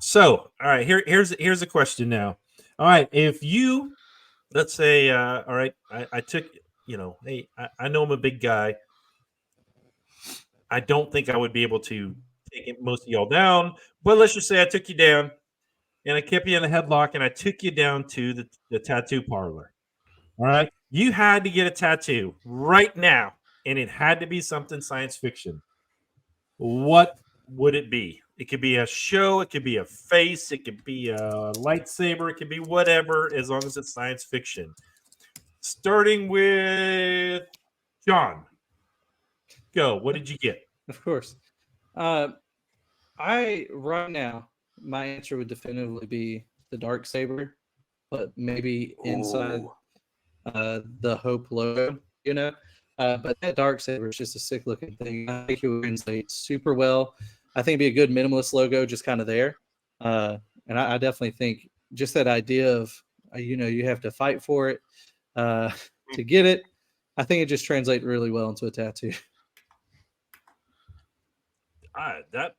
So, all right, here's a question now. All right, if you, let's say, all right, I took, you know, hey, I know I'm a big guy. I don't think I would be able to take most of y'all down, but let's just say I took you down and I kept you in a headlock and I took you down to the tattoo parlor. All right, you had to get a tattoo right now, and it had to be something science fiction. What would it be? It could be a show, it could be a face, it could be a lightsaber, it could be whatever, as long as it's science fiction. Starting with John. Go. What did you get? Of course. Right now, my answer would definitively be the dark saber, but maybe inside the Hope logo, you know. But that dark saber is just a sick looking thing. I think it would translate super well. I think it'd be a good minimalist logo, just kind of there. And I definitely think just that idea of you have to fight for it to get it. I think it just translates really well into a tattoo. That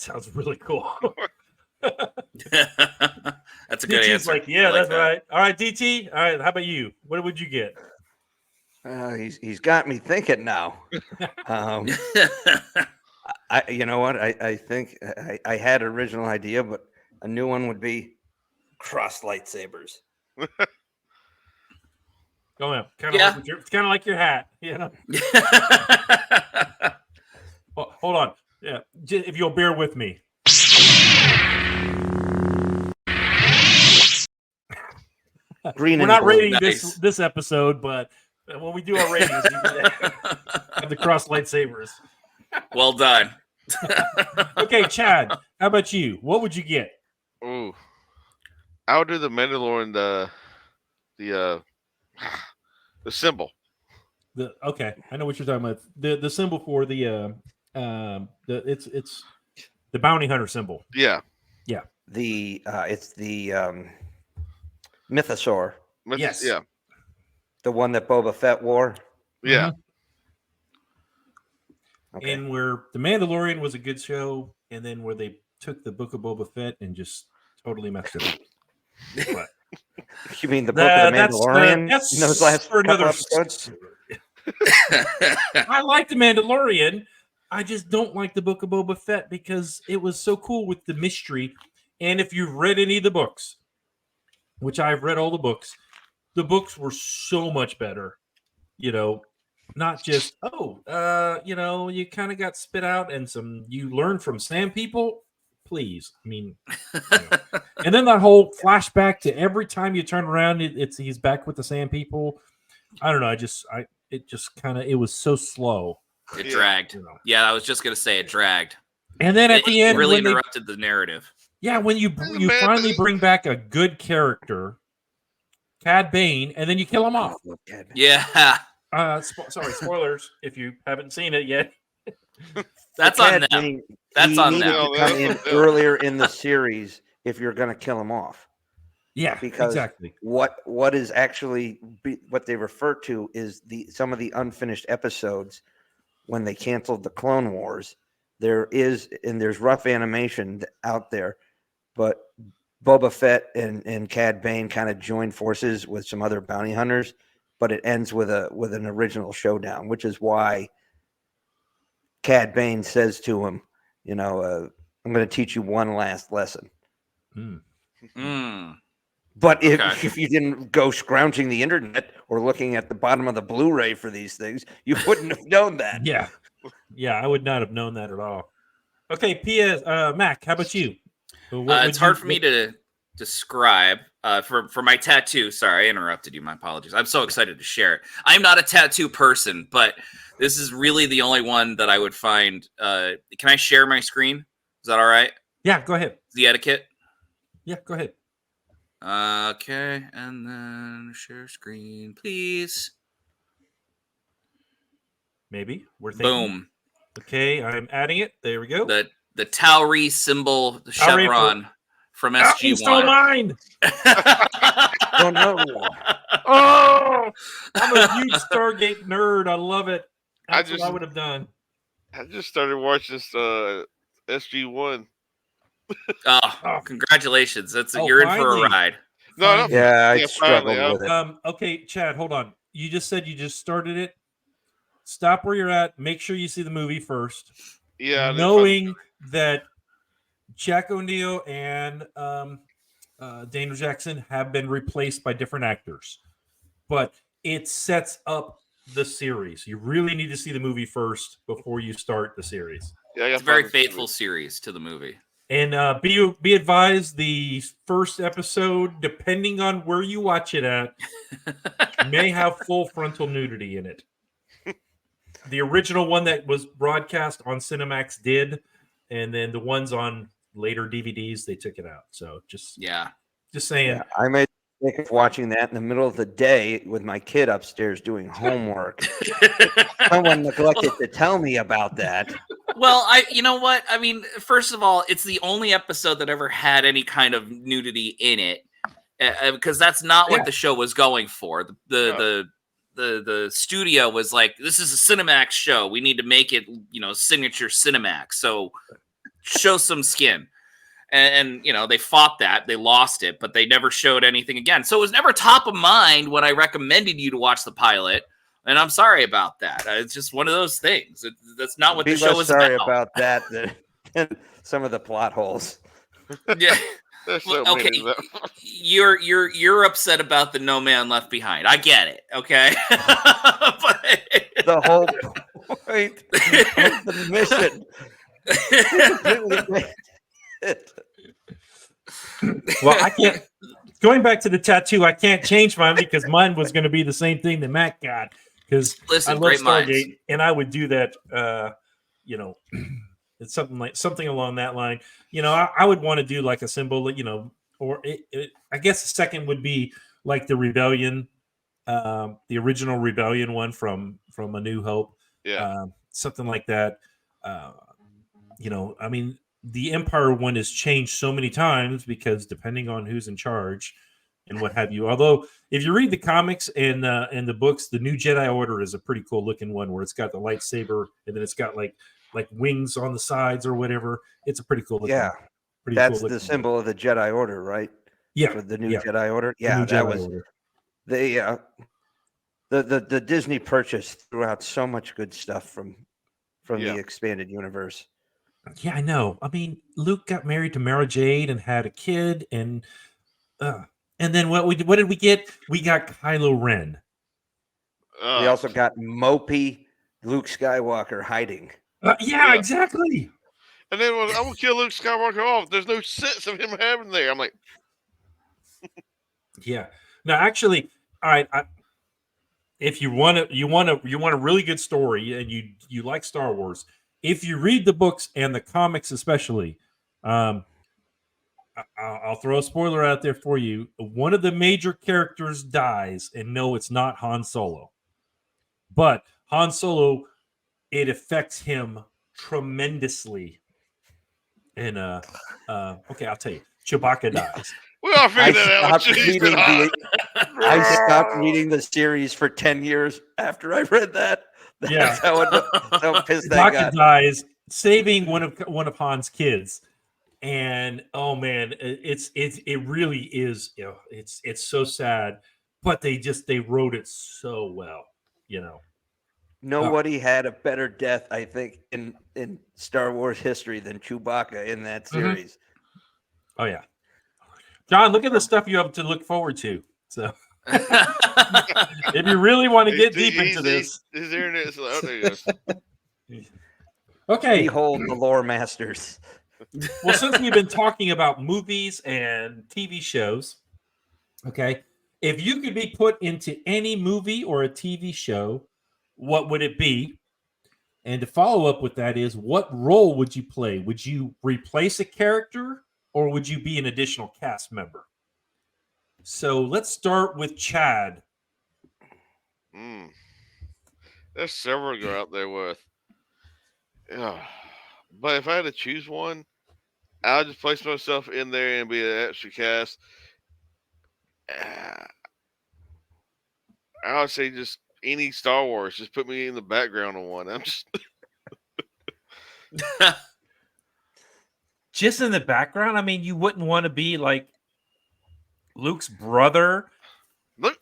sounds really cool. That's a good DT's answer. like, yeah, I like that's that. right. All right, DT. All right, how about you? What would you get? He's got me thinking now. You know what? I think I had an original idea, but a new one would be cross lightsabers. Go on. Yeah. It's kind of like your hat, you know. Hold on. Yeah, if you'll bear with me. Green We're and not blue. rating Nice. this episode, but when we do our ratings, we have the cross lightsabers. Well done. Okay, Chad, how about you? What would you get? Ooh, I'll do the Mandalorian. The symbol. Okay, I know what you're talking about. The symbol for it's the bounty hunter symbol. Yeah. It's the mythosaur, Yes. Yeah. the one that Boba Fett wore. Yeah. Okay. And where the Mandalorian was a good show, and then where they took the Book of Boba Fett and just totally messed it up. But You mean the book of the Mandalorian? That's in those last for couple another episodes? I like the Mandalorian. I just don't like the Book of Boba Fett because it was so cool with the mystery. And if you've read any of the books, which I've read all the books were so much better. You know, not just you kind of got spit out and you learn from sand people. Please, I mean, and then that whole flashback to every time you turn around, he's back with the sand people. I don't know. It was so slow. It dragged. Yeah, I was just gonna say it dragged. And then at the end, it really interrupted the narrative. Yeah, when you finally bring back a good character, Cad Bane, and then you kill him off. Yeah. Sorry, spoilers if you haven't seen it yet. That's on them. That's on them. To come in earlier in the series if you're going to kill him off. Yeah, because exactly. What is actually what they refer to is some of the unfinished episodes when they canceled the Clone Wars. There's rough animation out there, but Boba Fett and Cad Bane kind of joined forces with some other bounty hunters, but it ends with an original showdown, which is why Cad Bane says to him, I'm going to teach you one last lesson. But if you didn't go scrounging the internet or looking at the bottom of the Blu-ray for these things, you wouldn't have known that. Yeah, I would not have known that at all. Okay, Mac, how about you? It's hard for me to describe for my tattoo. Sorry, I interrupted you. My apologies. I'm so excited to share it. I'm not a tattoo person, but this is really the only one that I would find. Can I share my screen? Is that all right? Yeah, go ahead. The etiquette. Yeah, go ahead. Okay, and then share screen, please. Maybe we're thinking. Boom. Okay, I'm adding it. There we go. The Tauri symbol, the Tauri chevron from He SG1. stole mine. Oh no! Oh, I'm a huge Stargate nerd. I love it. That's what I would have done. I just started watching SG1. Oh, congratulations! You're in for a ride. No, yeah, I struggled with it. Okay, Chad, hold on. You just said you just started it. Stop where you're at. Make sure you see the movie first. Yeah, knowing that Jack O'Neill and Daniel Jackson have been replaced by different actors, but it sets up the series. You really need to see the movie first before you start the series. Yeah, it's a very faithful series to the movie. And be advised, the first episode, depending on where you watch it at, may have full frontal nudity in it. The original one that was broadcast on Cinemax did, and then the ones on later DVDs, they took it out. So just saying. Yeah, I made the mistake of watching that in the middle of the day with my kid upstairs doing homework. Someone neglected to tell me about that. Well, you know what? I mean, first of all, it's the only episode that ever had any kind of nudity in it, because that's not what the show was going for. The studio was like, this is a Cinemax show. We need to make it, signature Cinemax. So show some skin. And they fought that. They lost it, but they never showed anything again. So it was never top of mind when I recommended you to watch the pilot. And I'm sorry about that. It's just one of those things. That's not what the show is sorry about that than some of the plot holes. Yeah. Okay, you're upset about the No Man Left Behind. I get it. Okay, but the whole point of the mission. Well, I can't. Going back to the tattoo, I can't change mine because mine was going to be the same thing that Matt got. Because I love Stargate, and I would do that. It's something along that line. I would want to do like a symbol, or I guess the second would be like the Rebellion, the original Rebellion one from A New Hope. Yeah. Something like that. I mean, the Empire one has changed so many times because depending on who's in charge and what have you. Although, if you read the comics and the books, the New Jedi Order is a pretty cool looking one where it's got the lightsaber and then it's got like wings on the sides or whatever. It's a pretty cool looking. Yeah, that's the symbol of the Jedi Order, right? Yeah, for the new Jedi Order. Yeah, that was the Disney purchase threw out so much good stuff from the expanded universe. Yeah, I know. I mean, Luke got married to Mara Jade and had a kid, and then what did we get? We got Kylo Ren. We also got mopey Luke Skywalker hiding. Yeah, exactly. And then I will kill Luke Skywalker off. There's no sense of him having there. I'm like, yeah. No, actually, all right. If you want a really good story and you like Star Wars, if you read the books and the comics especially, I'll throw a spoiler out there for you. One of the major characters dies, and no, it's not Han Solo. But Han Solo, it affects him tremendously. And okay, I'll tell you, Chewbacca dies. We all figured that out. I stopped reading the series for 10 years after I read that. Yeah, how pissed I got. Dies, saving one of Han's kids, and oh man, it really is. It's so sad, but they wrote it so well. Nobody had a better death, I think, in Star Wars history than Chewbacca in that series. Oh yeah, John, look at the stuff you have to look forward to. So. If you really want to get deep into this, his internet's out there. Okay. Behold the lore masters. Well, since we've been talking about movies and TV shows, okay, if you could be put into any movie or a TV show, what would it be? And to follow up with that is, what role would you play? Would you replace a character or would you be an additional cast member? So let's start with Chad. There's several to go out there with. Yeah. But if I had to choose one, I'll just place myself in there and be an extra cast. I would say just any Star Wars. Just put me in the background of one. I'm just Just in the background? I mean, you wouldn't want to be like Luke's brother. look.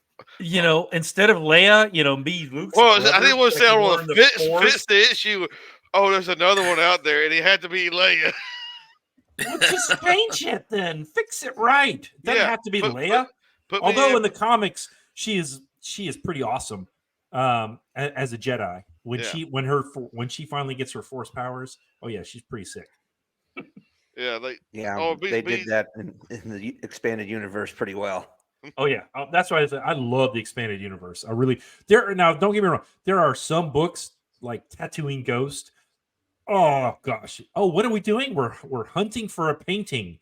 Instead of Leia, be Luke's Well, brother. I didn't want to say I more want in to the fix Force. the issue. Oh, there's another one out there, and he had to be Leia. Well, just change it then. Fix it right. It doesn't have to be Leia. Put me Although in the comics, she is pretty awesome as a Jedi. When she finally gets her Force powers, oh yeah, she's pretty sick. Yeah, they did that in the expanded universe pretty well. Oh yeah, that's why I love the expanded universe. I really now. Don't get me wrong. There are some books like Tatooine Ghost. Oh gosh. Oh, what are we doing? We're hunting for a painting.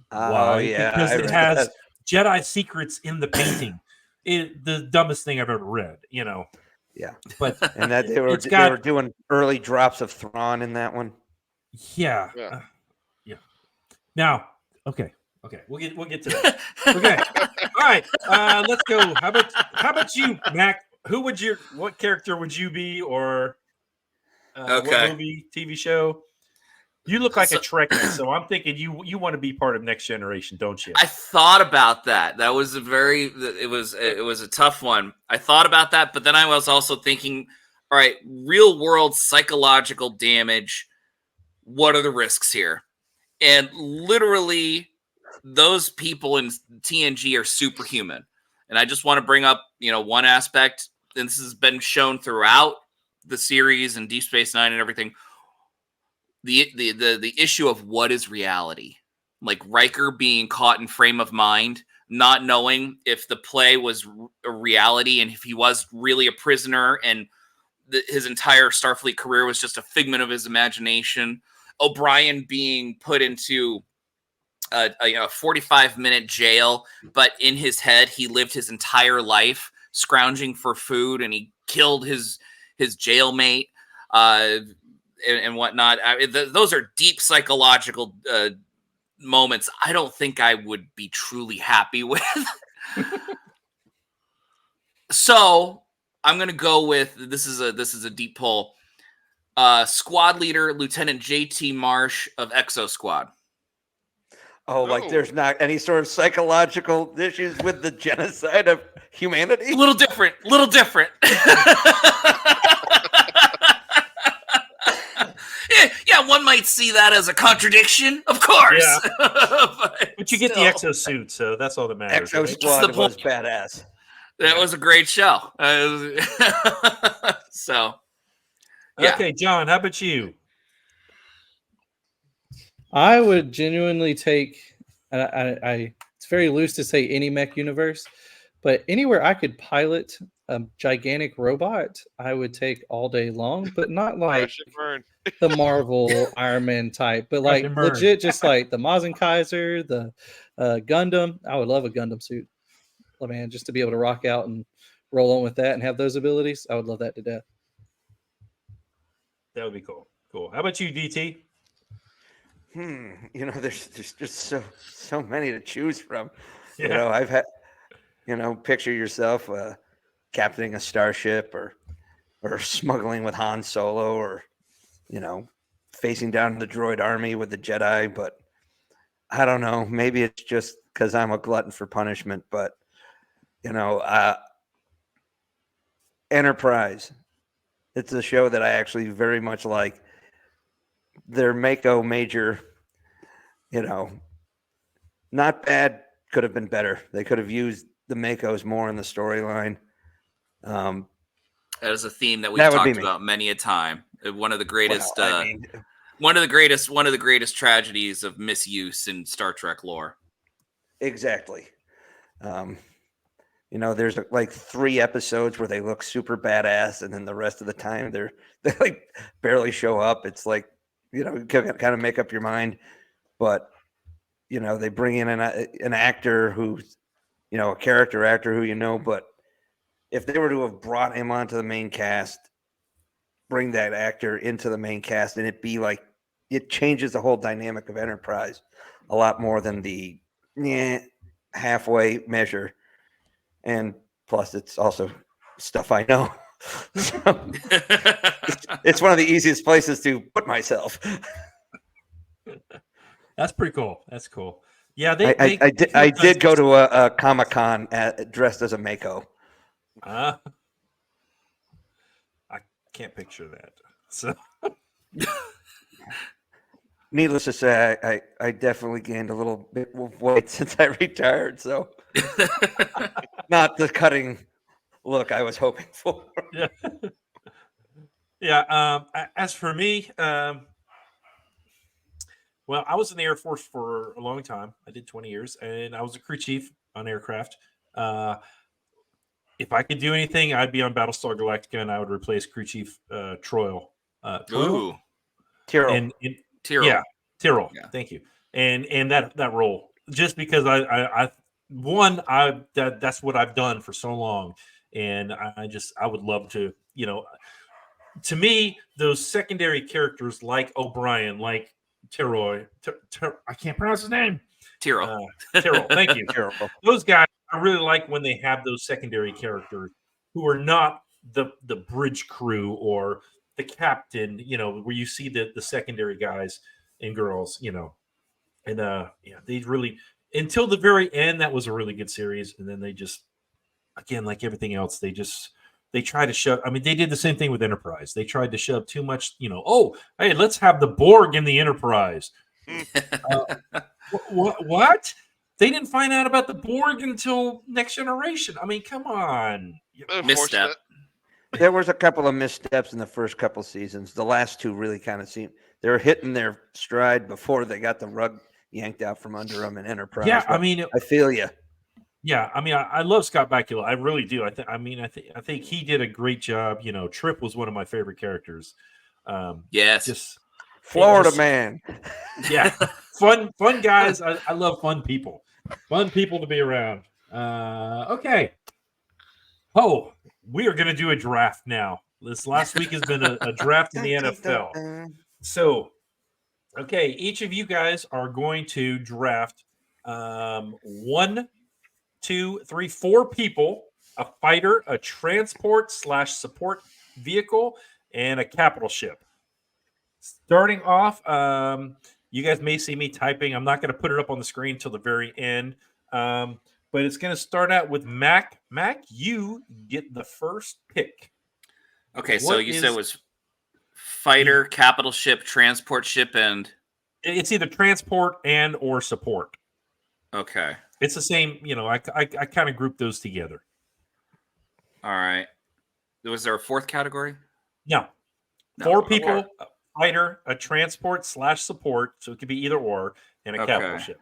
Why? Yeah, because it has Jedi secrets in the painting. The dumbest thing I've ever read. Yeah, but and that they were doing early drops of Thrawn in that one. Yeah. Yeah. Now, okay, we'll get to that. Okay, all right. Let's go. How about you, Mac? What character would you be, or what movie, TV show? You look like a Trekkie, so I'm thinking you want to be part of Next Generation, don't you? I thought about that. That was it was a tough one. I thought about that, but then I was also thinking, all right, real world psychological damage. What are the risks here? And literally, those people in TNG are superhuman. And I just want to bring up, one aspect, and this has been shown throughout the series and Deep Space Nine and everything. The issue of what is reality, like Riker being caught in frame of mind, not knowing if the play was a reality and if he was really a prisoner and his entire Starfleet career was just a figment of his imagination. O'Brien being put into a 45-minute jail, but in his head, he lived his entire life scrounging for food, and he killed his jailmate and whatnot. Those are deep psychological moments. I don't think I would be truly happy with. So I'm going to go with this is a deep pull. Squad leader Lieutenant J.T. Marsh of Exo Squad. Oh, like there's not any sort of psychological issues with the genocide of humanity? A little different. Yeah, one might see that as a contradiction, of course. Yeah. but you get the exosuit, so that's all that matters. Exo Squad was badass. That was a great show. So, yeah. Okay, John, how about you? I would genuinely take. It's very loose to say any mech universe, but anywhere I could pilot a gigantic robot, I would take all day long. But not like the Marvel Iron Man type, but like legit, just like the Maz and Kaiser, the Gundam. I would love a Gundam suit. Oh, man, just to be able to rock out and roll on with that and have those abilities, I would love that to death. That would be cool. Cool. How about you, DT? There's just so many to choose from. Yeah. I've had, picture yourself captaining a starship or smuggling with Han Solo or, facing down the droid army with the Jedi. But I don't know. Maybe it's just because I'm a glutton for punishment. But, Enterprise. It's a show that I actually very much like. Their Mako major, not bad, could have been better. They could have used the Makos more in the storyline. That is a theme that we've talked about many a time. One of the greatest One of the greatest tragedies of misuse in Star Trek lore. Exactly. There's like 3 episodes where they look super badass, and then the rest of the time they like barely show up. It's like, you kind of make up your mind, but they bring in an actor who's, a character actor who but if they were to have brought him onto the main cast, bring that actor into the main cast, and it changes the whole dynamic of Enterprise a lot more than the halfway measure. And plus, it's also stuff I know. So it's one of the easiest places to put myself. That's pretty cool. That's cool. Yeah, I did go to a Comic-Con dressed as a Mako. I can't picture that. So, needless to say, I definitely gained a little bit of weight since I retired. So, not the cutting look I was hoping for. yeah. Yeah. As for me, well, I was in the Air Force for a long time. I did 20 years, and I was a crew chief on aircraft. If I could do anything, I'd be on Battlestar Galactica, and I would replace crew chief Troil. Ooh, Tyrrell. Tyrrell. Yeah, Tyrrell. Yeah. Thank you. And that role, just because that's what I've done for so long, and I would love to, to me, those secondary characters like O'Brien, like Tyrell, I can't pronounce his name. Tyrell. Tyrell, thank you. Tyrell. Those guys, I really like when they have those secondary characters who are not the bridge crew or the captain, where you see the secondary guys and girls, and they really, until the very end, that was a really good series. And then they just, again, like everything else, they try to shove. I mean, they did the same thing with Enterprise. They tried to shove too much, oh, hey, let's have the Borg in the Enterprise. What? They didn't find out about the Borg until Next Generation. I mean, come on. Misstep. There was a couple of missteps in the first couple seasons. The last 2 really kind of seemed they were hitting their stride before they got the rug yanked out from under them in Enterprise. Yeah, but I mean, I feel you. Yeah, I mean, I love Scott Bakula. I really do. I think he did a great job. Trip was one of my favorite characters. Yes, just Florida man. Yeah, fun guys. I love fun people to be around. Okay. Oh, we are going to do a draft now. This last week has been a draft in the NFL. So, okay, each of you guys are going to draft 1, 2, 3, 4 people: a fighter, a transport/support vehicle, and a capital ship. Starting off, you guys may see me typing. I'm not going to put it up on the screen until the very end, but it's going to start out with Mac. Mac, you get the first pick. Okay, so you said it was fighter, capital ship, transport ship, and it's either transport and or support. Okay. It's the same, I kind of group those together. All right. Was there a 4th category? No. 4 people, a fighter, a transport/support, so it could be either or, and a capital ship.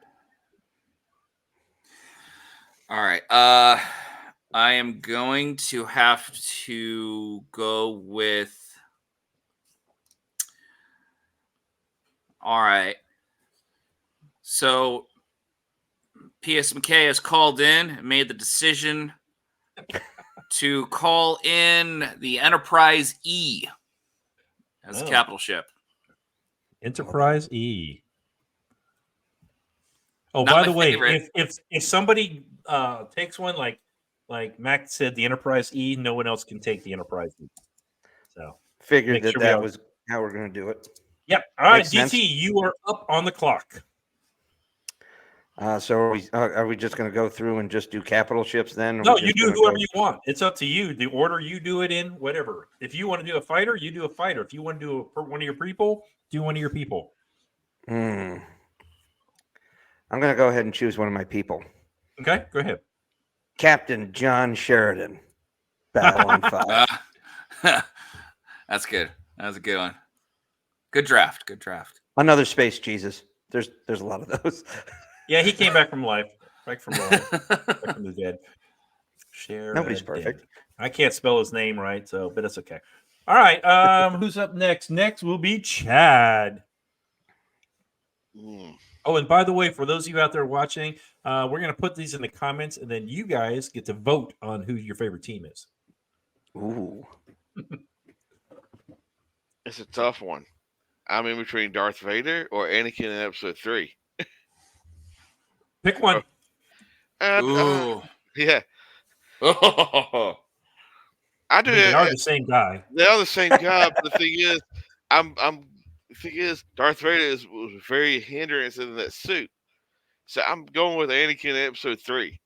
All right. I am going to have to go with. All right. So P.S. McKay has called in and made the decision to call in the Enterprise E as a capital ship. Enterprise E. Oh, Not by my the way, favorite. if somebody takes one, like Mac said, the Enterprise E, no one else can take the Enterprise E. So figured that was how we're going to do it. Yep. All right, Makes sense. DT, you are up on the clock. So are we just going to go through and just do capital ships then? No, you do whoever you want. It's up to you. The order you do it in, whatever. If you want to do a fighter, you do a fighter. If you want to do one of your people, do one of your people. I'm going to go ahead and choose one of my people. Okay, go ahead. Captain John Sheridan, Babylon 5. That's good. That's a good one. Good draft. Good draft. Another space Jesus. There's a lot of those. Yeah, he came back from life. Back from the dead. Nobody's perfect. I can't spell his name right, but it's okay. All right. Who's up next? Next will be Chad. Oh, and by the way, for those of you out there watching, we're going to put these in the comments, and then you guys get to vote on who your favorite team is. Ooh. It's a tough one. I'm in between Darth Vader or Anakin in Episode 3. Pick one. Ooh. Yeah. Oh. I do. They are the same guy. They are the same guy. But the thing is, The thing is, Darth Vader was very hindrance in that suit. So I'm going with Anakin in Episode 3.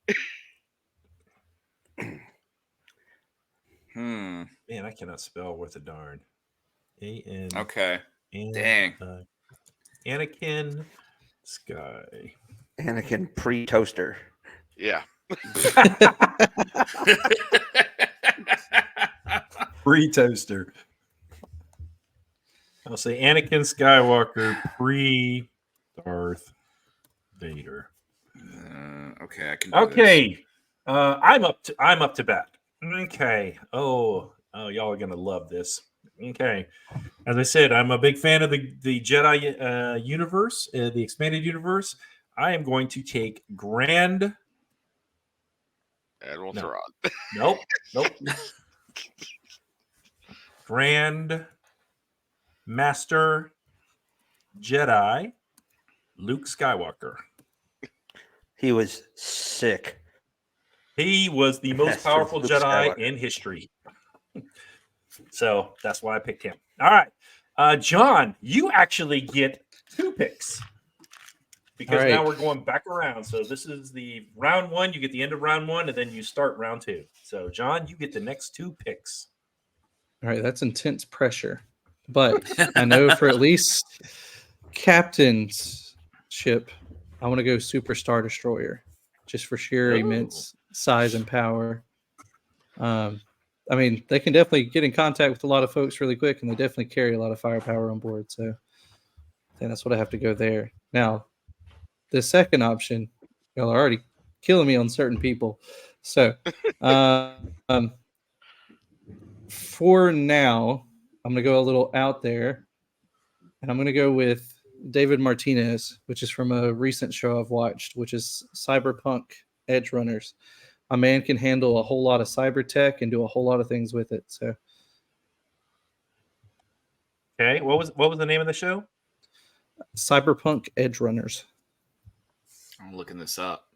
Man, I cannot spell worth a darn. A-N. Okay. Dang. Anakin Sky. Anakin pre-toaster. Yeah. Pre-toaster. I'll say Anakin Skywalker pre-Darth Vader. Okay, I can. Okay, I'm up to bat. Okay. Oh, y'all are gonna love this. Okay, as I said, I'm a big fan of the Jedi universe, the expanded universe. I am going to take Grand Admiral Thrawn. Nope. Grand Master Jedi Luke Skywalker. He was sick. He was the most Master powerful Luke Jedi Skywalker. in history. So that's why I picked him. All right. John, you actually get 2 picks. Because now we're going back around. So this is the round 1. You get the end of round 1, and then you start round 2. So, John, you get the next 2 picks. All right, that's intense pressure. But I know for at least captain's ship, I want to go Super Star Destroyer, just for sheer immense size and power. I mean, they can definitely get in contact with a lot of folks really quick, and they definitely carry a lot of firepower on board. So I think that's what I have to go there. Now, the second option, y'all are already killing me on certain people. So for now, I'm going to go a little out there, and I'm going to go with David Martinez, which is from a recent show I've watched, which is Cyberpunk Edge Runners. A man can handle a whole lot of cyber tech and do a whole lot of things with it. So, okay, what was the name of the show? Cyberpunk Edge Runners. I'm looking this up.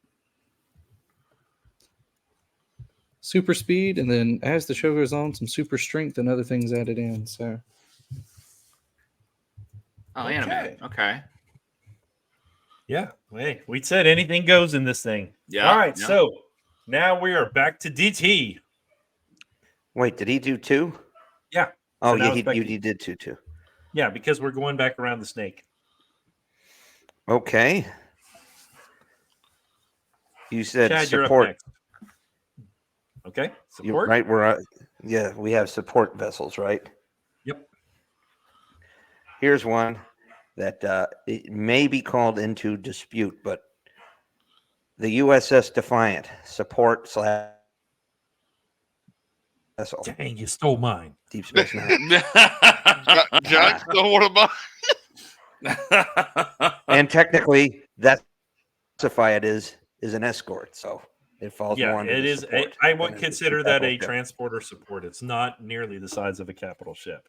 Super speed, and then as the show goes on, some super strength and other things added in. So, Anime. Okay. Yeah. Hey, we said anything goes in this thing. Yeah. All right. Yeah. So now we are back to DT. Wait, did he do 2? Yeah. Oh, So now yeah, it's back he to- did 2 too. Yeah, because we're going back around the snake. Okay. You said Chad, you're up support. next. Okay. You, Support. right? Yeah, we have support vessels, right? Yep. Here's one that it may be called into dispute, but the USS Defiant support / vessel. Dang, you stole mine. Deep Space Nine. Jack stole one of mine. And technically, that's classified is an escort, so it falls more Yeah, under it the is. support I than would it is consider that a capital ship. transporter support. It's not nearly the size of a capital ship.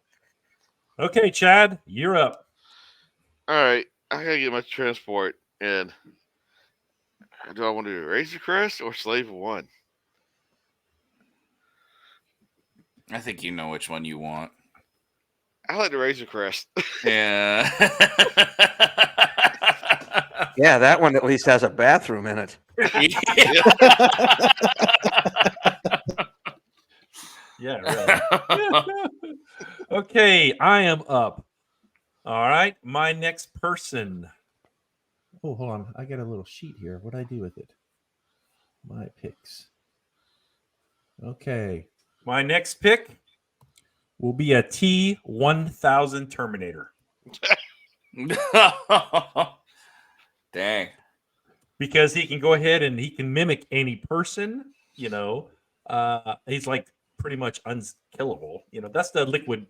Okay, Chad, you're up. All right. I got to get my transport. And do I want to do Razor Crest or Slave One? I think you know which one you want. I like the Razor Crest. Yeah. Yeah, that one at least has a bathroom in it. Yeah, right. Okay, I am up. All right, my next person. Oh, hold on. I got a little sheet here. What do I do with it? My picks. Okay. My next pick will be a T-1000 Terminator. Dang. Because he can go ahead and he can mimic any person. He's like pretty much unkillable. That's the liquid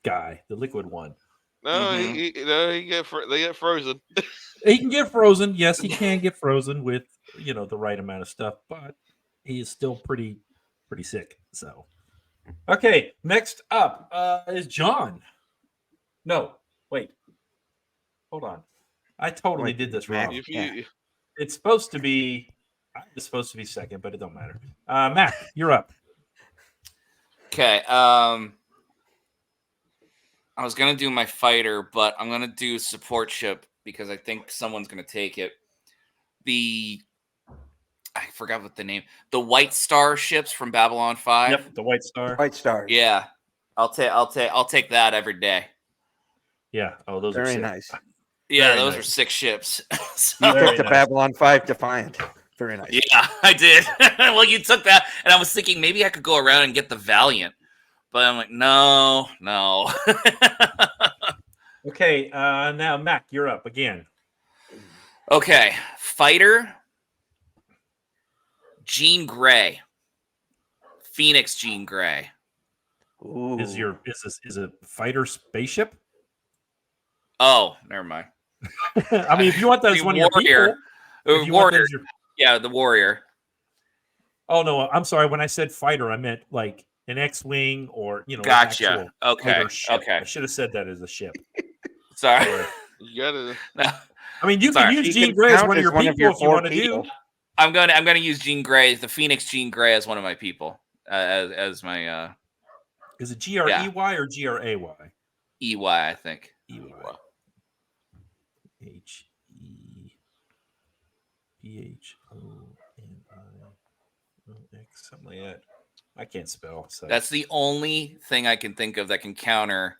guy, the liquid one. No, they get frozen. He can get frozen. Yes, he can get frozen with the right amount of stuff, but he is still pretty sick. So, okay, next up is John. No, wait, hold on. I totally did this wrong. It's supposed to be. I was supposed to be second, but it don't matter. Mac, you're up. Okay. I was gonna do my fighter, but I'm gonna do support ship because I think someone's gonna take it. I forgot what the name. The White Star ships from Babylon 5. Yep, the White Star. White Stars. Yeah, I'll take that every day. Yeah. Oh, those Very are sick. nice. Yeah, those are 6 ships. You took the Babylon 5 Defiant. Very nice. Yeah, I did. Well, you took that, and I was thinking maybe I could go around and get the Valiant, but I'm like, no. Okay, now Mac, you're up again. Okay, fighter. Jean Grey. Phoenix Jean Grey. Ooh. Is a fighter spaceship? Oh, never mind. I mean, if you want that as one of your people, warrior. Yeah, the warrior. Oh no, I'm sorry. When I said fighter, I meant like an X-wing or Gotcha. Okay. I should have said that as a ship. Sorry. You gotta. I mean, you can use Jean Grey as one of your people if you want to do. I'm gonna use Jean Grey, the Phoenix Jean Grey, as one of my people, as my. Is it GREY or GRAY? EY, I think. EY. HEPHONIX, something like that. I can't spell. So that's the only thing I can think of that can counter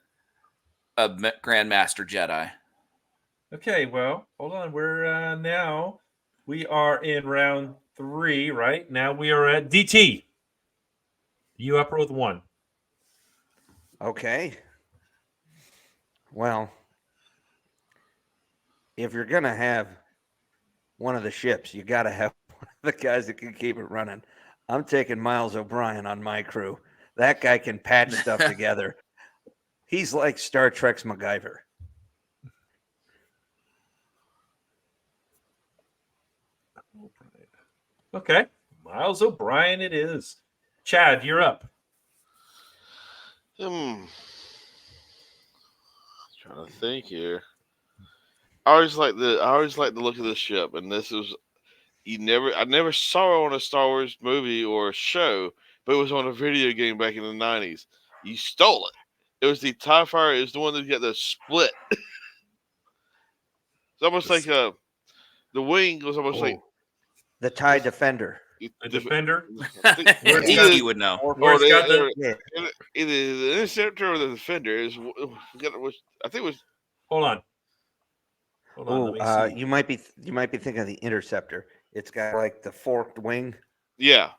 a Grandmaster Jedi. Okay, well, hold on. We're we are in round 3, right? Now we are at DT. You up with 1. Okay. Well, if you're going to have one of the ships, you got to have one of the guys that can keep it running. I'm taking Miles O'Brien on my crew. That guy can patch stuff together. He's like Star Trek's MacGyver. Okay. Miles O'Brien it is. Chad, you're up. Trying to think here. I always like the look of this ship, and this is I never saw it on a Star Wars movie or a show, but it was on a video game back in the 90s. You stole it. It was the TIE Fighter. It was the one that got the split. It's almost like the wing was almost like the TIE Defender. A Defender? You would know. Or either the Interceptor or the Defender. I think it was. Hold on. Oh, you might be thinking of the Interceptor. It's got like the forked wing. Yeah.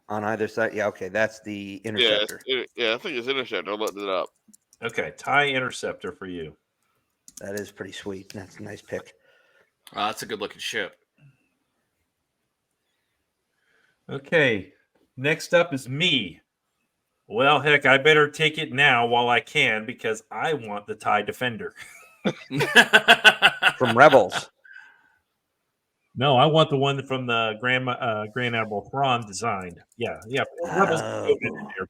On either side. Yeah, okay. That's the Interceptor. Yeah, I think it's Interceptor. I looked it up. Okay, TIE Interceptor for you. That is pretty sweet. That's a nice pick. That's a good looking ship. Okay, next up is me. Well, heck, I better take it now while I can because I want the TIE Defender. From Rebels. No, I want the one from the Grand Admiral Thrawn designed. Yeah. Rebels go in here,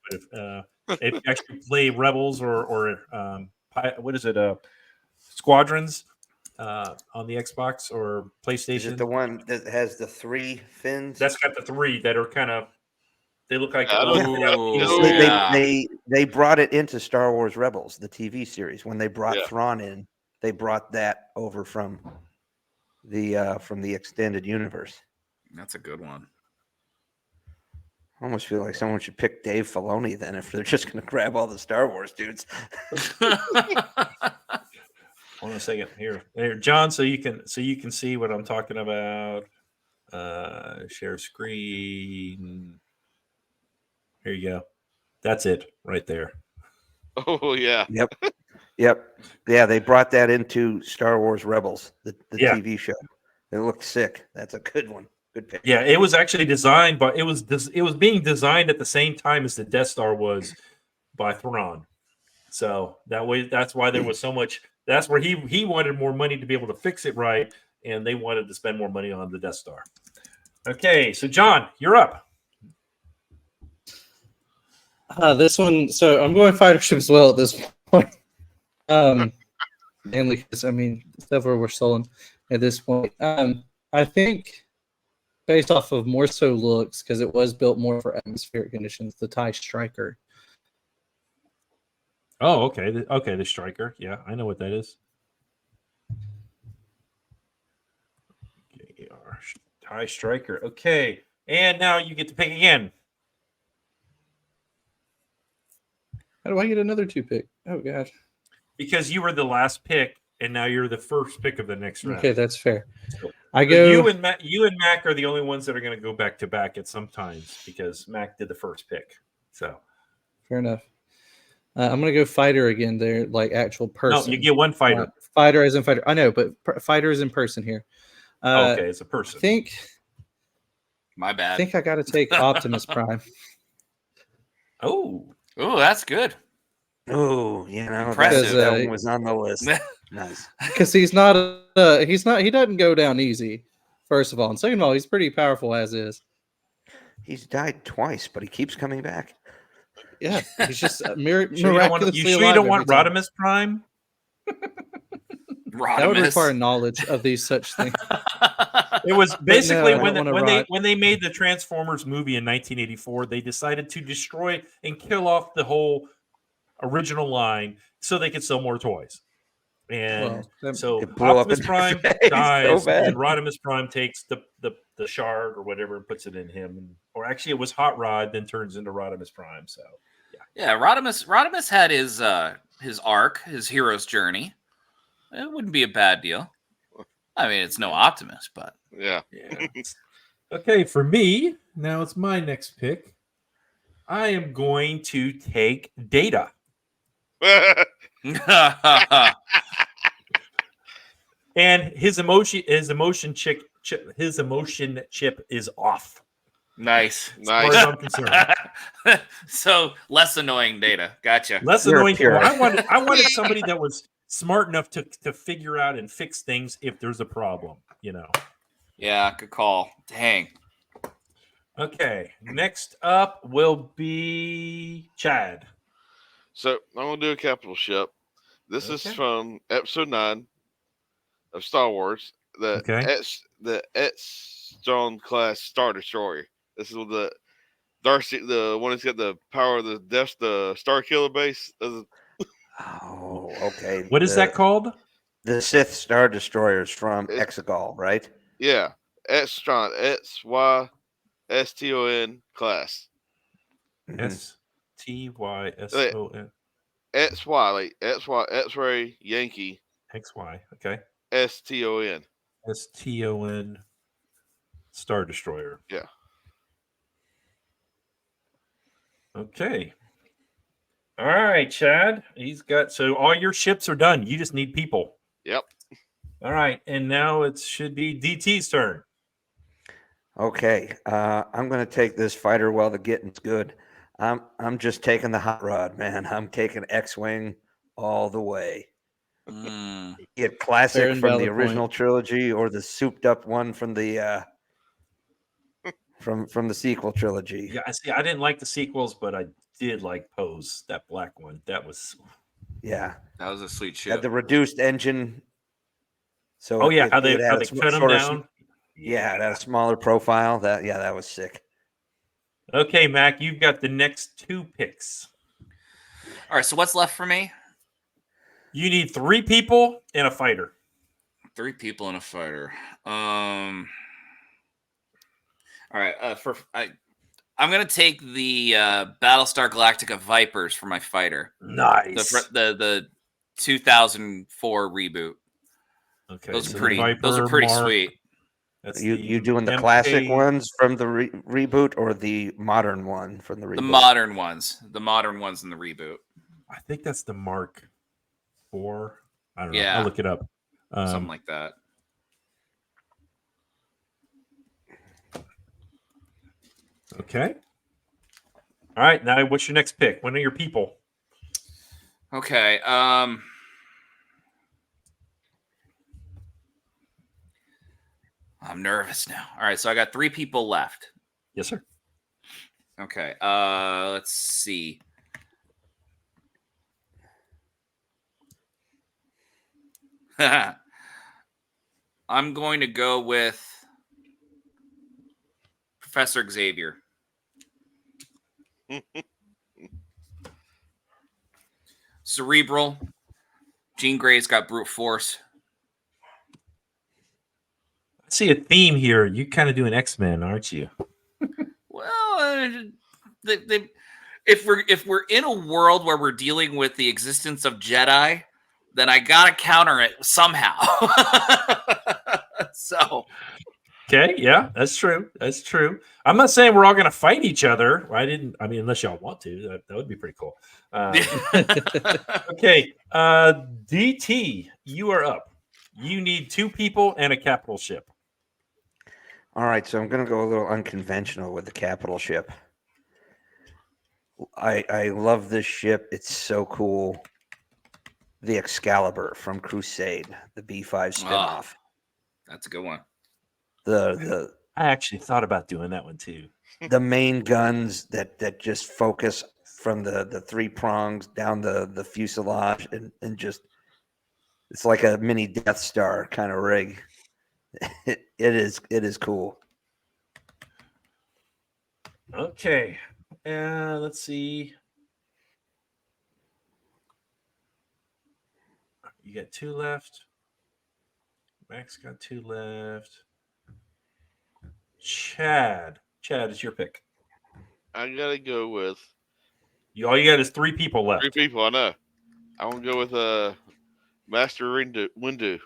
but if you actually play Rebels or what is it? Squadrons on the Xbox or PlayStation. Is it the one that has the 3 fins? That's got the 3 that are kind of. They look like. They brought it into Star Wars Rebels, the TV series. When they brought Thrawn in, they brought that over from the extended universe. That's a good one. I almost feel like someone should pick Dave Filoni then if they're just going to grab all the Star Wars dudes. Hold on a second here, John, so you can see what I'm talking about. Share screen. Here you go. That's it right there. Oh yeah. Yep. Yep. Yeah, they brought that into Star Wars Rebels, the Yeah. TV show. It looked sick. That's a good one. Good pick. Yeah, it was actually designed, but it was being designed at the same time as the Death Star was by Thrawn. So that's why there was so much. That's where he wanted more money to be able to fix it right, and they wanted to spend more money on the Death Star. Okay, so John, you're up. This one, so I'm going fighter ship as well at this point. Mainly because several were stolen at this point. I think based off of more so looks, because it was built more for atmospheric conditions, the TIE Striker. Oh, okay. The Striker. Yeah, I know what that is. TIE Striker. Okay, and now you get to pick again. How do I get another 2 pick? Oh god. Because you were the last pick, and now you're the first pick of the next round. Okay, that's fair. So you and Mac are the only ones that are going to go back to back at some times because Mac did the first pick. So fair enough. I'm gonna go fighter again. There, like actual person. No, you get one fighter. Fighter as in fighter. I know, but fighter is in person here. Okay, it's a person. My bad. I think I got to take Optimus Prime. Oh, that's good. Oh, Impressive. that one was on the list. Nice. Because he doesn't go down easy, first of all. And second of all, he's pretty powerful as is. He's died twice, but he keeps coming back. Yeah, he's just miraculously you sure you don't want Rodimus Prime? That would require knowledge of these such things. It was basically when they made the Transformers movie in 1984, they decided to destroy and kill off the whole original line so they could sell more toys. And so Optimus Prime dies, and Rodimus Prime takes the shard or whatever and puts it in him. Or actually, it was Hot Rod, then turns into Rodimus Prime. So yeah, Rodimus had his arc, his hero's journey. It wouldn't be a bad deal. I mean, it's no Optimus, but yeah. Okay, for me, now it's my next pick. I am going to take Data. And his emotion chip is off. Nice. As far as I'm concerned. So less annoying Data. Gotcha. Less annoying. Well, I wanted somebody that was smart enough to figure out and fix things if there's a problem, Yeah, good call. Dang. Okay, next up will be Chad. So I'm gonna do a capital ship. This is from episode 9 of Star Wars. The Strong class Star Destroyer. This is the Darcy, the one that's got the power of the Star Killer base. Oh, okay. What is that called? The Sith Star Destroyers from Exegol, right? Yeah. Extron, SYSTON class. STYSON. XY, like XY, X-ray, Yankee. XY, okay. STON. STON Star Destroyer. Yeah. Okay. All right, Chad. So all your ships are done. You just need people. Yep. All right, and now it should be DT's turn. Okay. I'm going to take this fighter while the getting's good. I'm just taking the hot rod, man. I'm taking X-Wing all the way. Get classic from the original trilogy or the souped up one from the from the sequel trilogy. Yeah, I didn't like the sequels, but I did like Pose, that black one. That was that was a sweet ship. Had the reduced engine. So how they cut them down. Yeah, it had a smaller profile. That was sick. Okay, Mac, you've got the next 2 picks. All right, so what's left for me? You need 3 people and a fighter. 3 people and a fighter. All right, I'm gonna take the Battlestar Galactica Vipers for my fighter. Nice. The 2004 reboot. Okay, those are pretty sweet. That's you doing the classic ones from the reboot or the modern one from the reboot? The modern ones in the reboot. I think that's the Mark 4. I don't know. Yeah. I'll look it up. Something like that. Okay. All right. Now, what's your next pick? When are your people? Okay. I'm nervous now. All right, so I got 3 people left. Yes, sir. Okay. Let's see. I'm going to go with Professor Xavier. Cerebral. Jean Grey's got brute force. I see a theme here. You kind of doing X-Men, aren't you? Well, if we're in a world where we're dealing with the existence of Jedi, then I gotta counter it somehow. So, okay, yeah, that's true. That's true. I'm not saying we're all going to fight each other. I mean, unless y'all want to, that would be pretty cool. Okay, DT, you are up. You need 2 people and a capital ship. All right, so I'm going to go a little unconventional with the capital ship. I love this ship. It's so cool. The Excalibur from Crusade, the B5 spinoff. That's a good one. I actually thought about doing that one too. The main guns that just focus from the 3 prongs down the fuselage and just it's like a mini Death Star kind of rig. It is cool. Okay. Let's see. You got 2 left. Max got 2 left. Chad, it's your pick. I gotta go with. All you got is 3 people left. 3 people, I know. I want to go with Master Windu.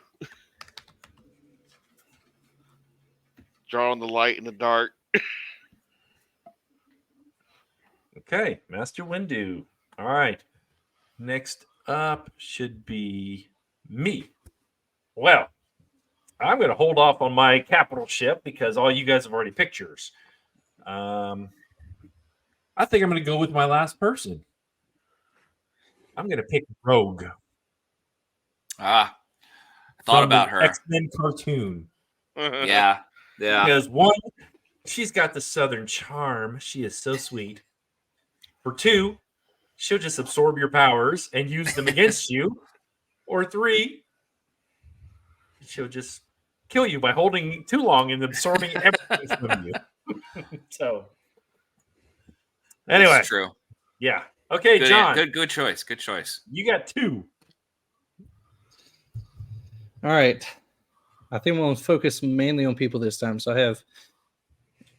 Drawing the light in the dark. Okay, Master Windu. All right. Next up should be me. Well, I'm going to hold off on my capital ship because all you guys have already picked yours. I think I'm going to go with my last person. I'm going to pick Rogue. I thought about her. X-Men cartoon. Yeah. Because 1, she's got the Southern charm. She is so sweet. For 2, she'll just absorb your powers and use them against you. Or 3, she'll just kill you by holding too long and absorbing everything from you. So, anyway. That's true. Yeah. Okay, good, John. Good choice. Good choice. You got 2. All right. I think we'll focus mainly on people this time. So I have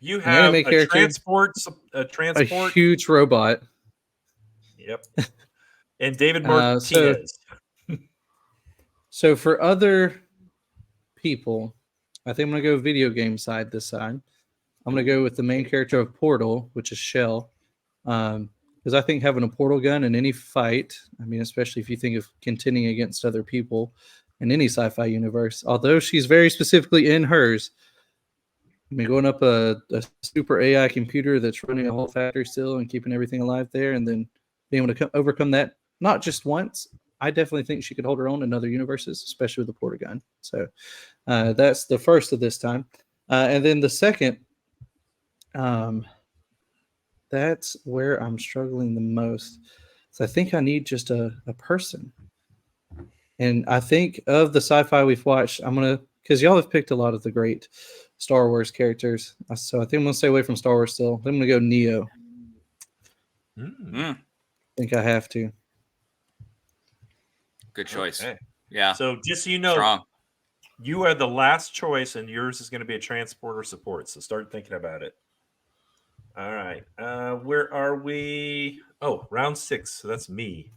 an anime character, a huge robot. Yep. And David Martinez. So for other people, I think I'm going to go video game side this time. I'm going to go with the main character of Portal, which is Shell. Because I think having a portal gun in any fight, I mean, especially if you think of contending against other people in any sci-fi universe, although she's very specifically in hers, I mean, going up a super AI computer that's running a whole factory still and keeping everything alive there, and then being able to overcome that, not just once, I definitely think she could hold her own in other universes, especially with the portal gun. So that's the first of this time. And then the second, that's where I'm struggling the most. So I think I need just a person. And I think of the sci-fi we've watched, because y'all have picked a lot of the great Star Wars characters. So I think I'm going to stay away from Star Wars still. I'm going to go Neo. I think I have to. Good choice. Okay. Yeah. So just so you know, strong. You are the last choice, and yours is going to be a transporter support. So start thinking about it. All right. Where are we? Oh, round 6. So that's me.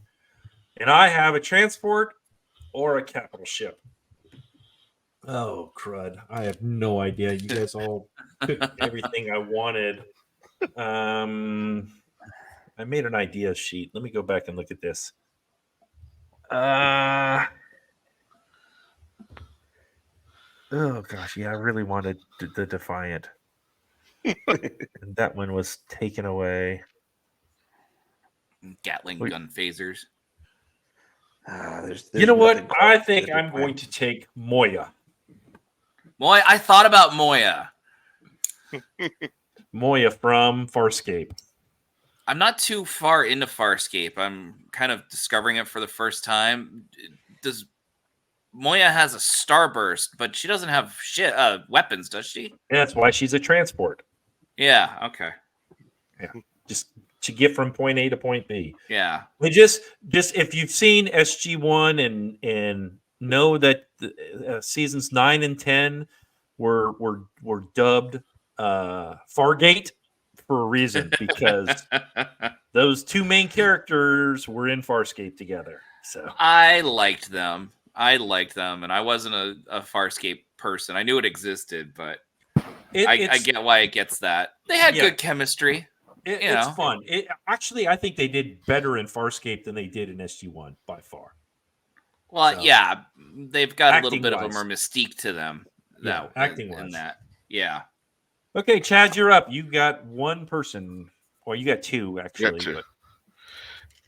And I have a transport or a capital ship. Oh, crud. I have no idea. You guys all picked everything I wanted. I made an idea sheet. Let me go back and look at this. Oh gosh, yeah, I really wanted the Defiant. And that one was taken away. Gatling gun phasers. There's You know what? nothing I quite think the I'm going to take Moya. Moya, I thought about Moya. Moya from Farscape. I'm not too far into Farscape. I'm kind of discovering it for the first time. Does Moya has a starburst, but she doesn't have weapons, does she? That's why she's a transport. Yeah. Okay. Yeah, just to get from point A to point B. Yeah. But just if you've seen SG1 and know that seasons 9 and 10 were dubbed Fargate for a reason, because those two main characters were in Farscape together. So I liked them, and I wasn't a Farscape person. I knew it existed, but I get why it gets that. They had good chemistry. It's fun. Actually, I think they did better in Farscape than they did in SG1 by far. Well, yeah, they've got a little bit of a Acting-wise. more mystique to them. Acting-wise. In that. Yeah. Okay, Chad, you're up. You got one person. Well, you got two actually. Got two. But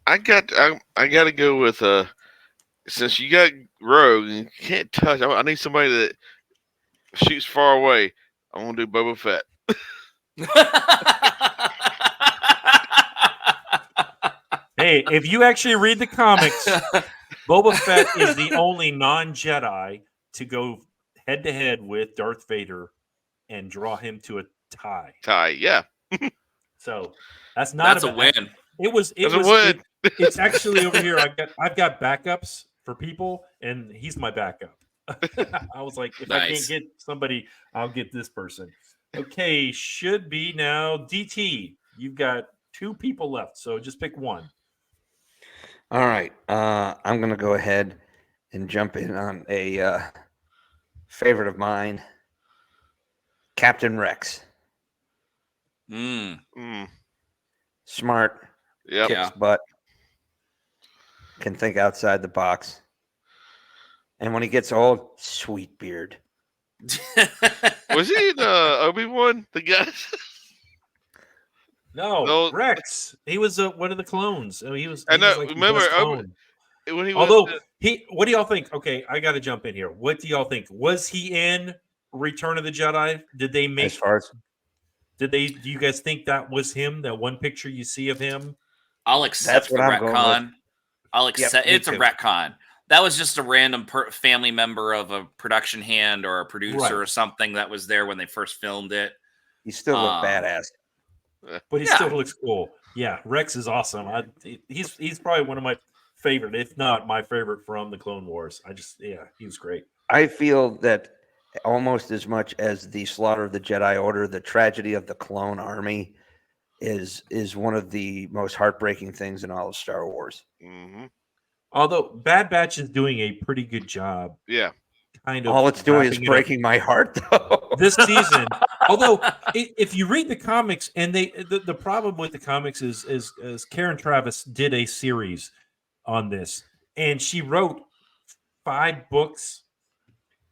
I got to go with since you got Rogue and you can't touch. I need somebody that shoots far away. I'm gonna do Boba Fett. hey, if you actually read the comics, Boba Fett is the only non-Jedi to go head-to-head with Darth Vader and draw him to a tie. Yeah. So that's not a win. It was a win. It's actually over here. I've got backups for people, and he's my backup. I was like, if I can't get somebody, I'll get this person. Okay, should be now DT. You've got two people left, so just pick one. All right. I'm going to go ahead and jump in on a favorite of mine, Captain Rex. Smart. Yep. Kicks butt. Can think outside the box. And when he gets old, sweet beard. Was he the Obi-Wan, the guy? No, Rex. He was one of the clones. I mean, he was. I know. Like remember when he was. What do y'all think? Okay, I got to jump in here. What do y'all think? Was he in Return of the Jedi? Did they make? As far as do you guys think that was him? That one picture you see of him? I'll accept the retcon. I'll accept. It's a retcon. That was just a random family member of a production hand or a producer or something that was there when they first filmed it. He still looked badass. But he still looks cool. Yeah, Rex is awesome. He's probably one of my favorite, if not my favorite from the Clone Wars. He was great. I feel that almost as much as the slaughter of the Jedi Order, the tragedy of the clone army is one of the most heartbreaking things in all of Star Wars. Mm-hmm. Although Bad Batch is doing a pretty good job. Yeah. Kind of all it's doing is breaking my heart, though. This season. Although, if you read the comics, and the problem with the comics is Karen Travis did a series on this, and she wrote 5 books,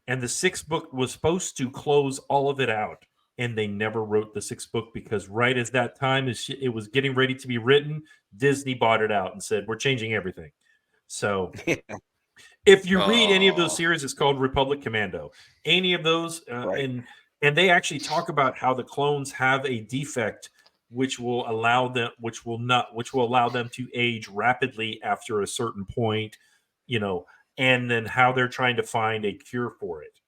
and the 6th book was supposed to close all of it out, and they never wrote the 6th book because right as that time it was getting ready to be written, Disney bought it out and said, "We're changing everything." So. If you read any of those series, it's called Republic Commando. Any of those, and they actually talk about how the clones have a defect which will allow them to age rapidly after a certain point, and then how they're trying to find a cure for it.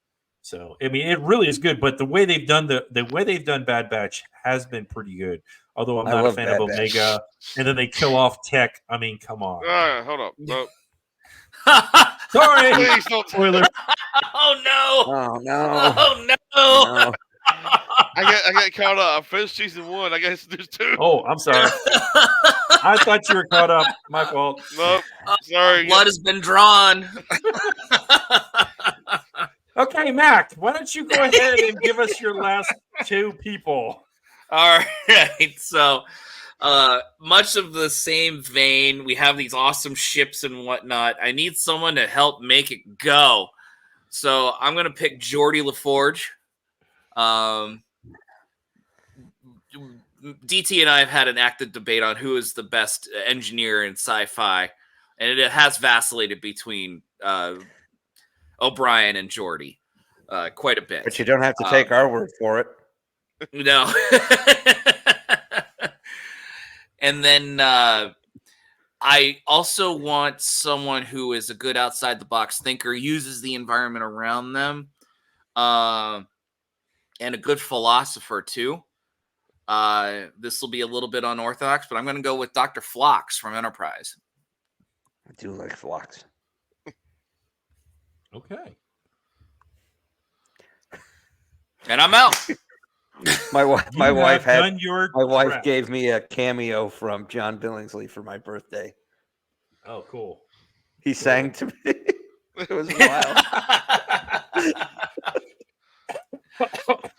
So, I mean, it really is good. But the way they've done Bad Batch has been pretty good. Although I'm not a fan of Omega, and then they kill off Tech. I mean, come on. Hold up. No. Sorry. Please don't. Spoiler. Oh no! Oh no! Oh no! No. I got caught up. I finished season 1. I guess there's 2. Oh, I'm sorry. I thought you were caught up. My fault. Nope. Sorry. Blood has been drawn. Okay, Mac, why don't you go ahead and give us your last 2 people? All right. So Much of the same vein, we have these awesome ships and whatnot. I need someone to help make it go. So I'm going to pick Geordie LaForge. DT and I have had an active debate on who is the best engineer in sci-fi, and it has vacillated between O'Brien and Geordie quite a bit. But you don't have to take our word for it. No. And then I also want someone who is a good outside the box thinker, uses the environment around them, and a good philosopher too. This will be a little bit unorthodox, but I'm going to go with Dr. Phlox from Enterprise. I do like Phlox. Okay. And I'm out. My wife prep. gave me a cameo from John Billingsley for my birthday. Oh, cool. He sang to me. It was wild.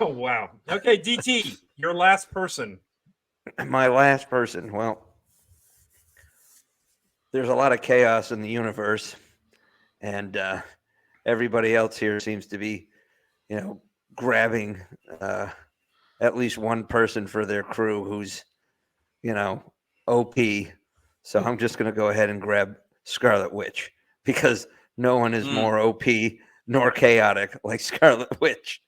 Oh, wow. Okay, DT, your last person. My last person. Well, there's a lot of chaos in the universe, and everybody else here seems to be, grabbing at least one person for their crew who's, OP. So I'm just going to go ahead and grab Scarlet Witch because no one is more OP nor chaotic like Scarlet Witch.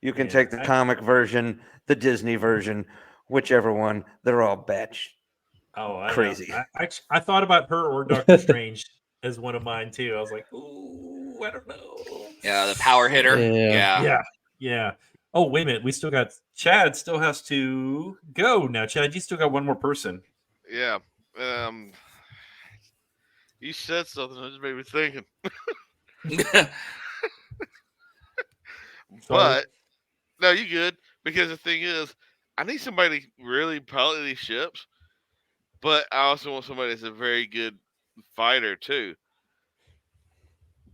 You can take the comic version, the Disney version, whichever one. They're all batch crazy. I thought about her or Doctor Strange as one of mine too. I was like, ooh, I don't know. Yeah, the power hitter. Yeah. Oh, wait a minute. We still got Chad. Still has to go now. Chad, you still got one more person. Yeah. You said something that just made me thinking. But no, you good, because the thing is, I need somebody to really pilot these ships, but I also want somebody that's a very good fighter too.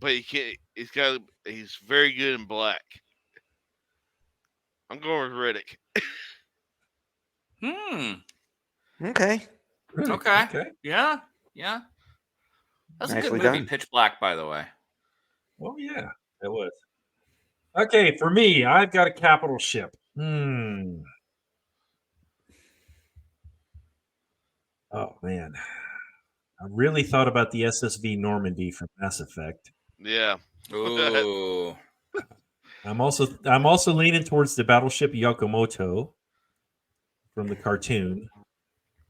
But he can't. He's very good in black. I'm going with Riddick. Okay. Okay. Yeah. That's a good Nicely movie, done. Pitch Black, by the way. Well, yeah, it was. Okay, for me, I've got a capital ship. Oh, man. I really thought about the SSV Normandy from Mass Effect. Yeah. Ooh. I'm also leaning towards the battleship Yamamoto from the cartoon,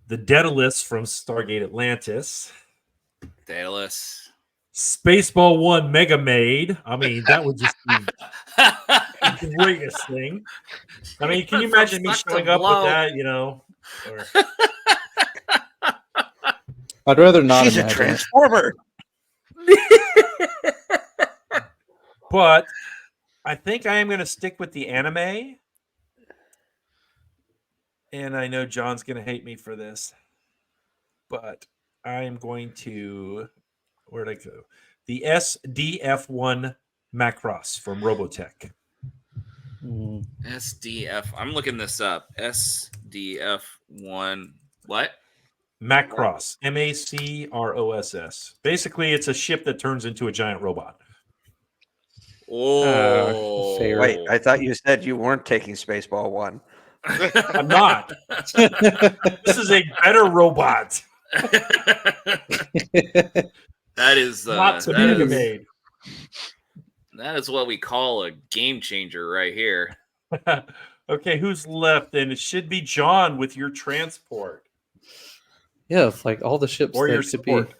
the Daedalus from Stargate Atlantis, Daedalus, Spaceball 1 Mega Maid. I mean, that would just be the greatest thing. I mean, can you imagine me showing up with that? Or... I'd rather not. She's a transformer. But I think I am going to stick with the anime. And I know John's going to hate me for this. But I am going to... Where'd I go? The SDF-1 Macross from Robotech. SDF. I'm looking this up. SDF-1. What? Macross. Macross. Basically, it's a ship that turns into a giant robot. Oh. Wait, I thought you said you weren't taking Spaceball 1. I'm not. This is a better robot. That is not to be made. That is what we call a game changer right here. Okay, who's left? And it should be John with your transport. Yeah, like all the ships or that your could be support.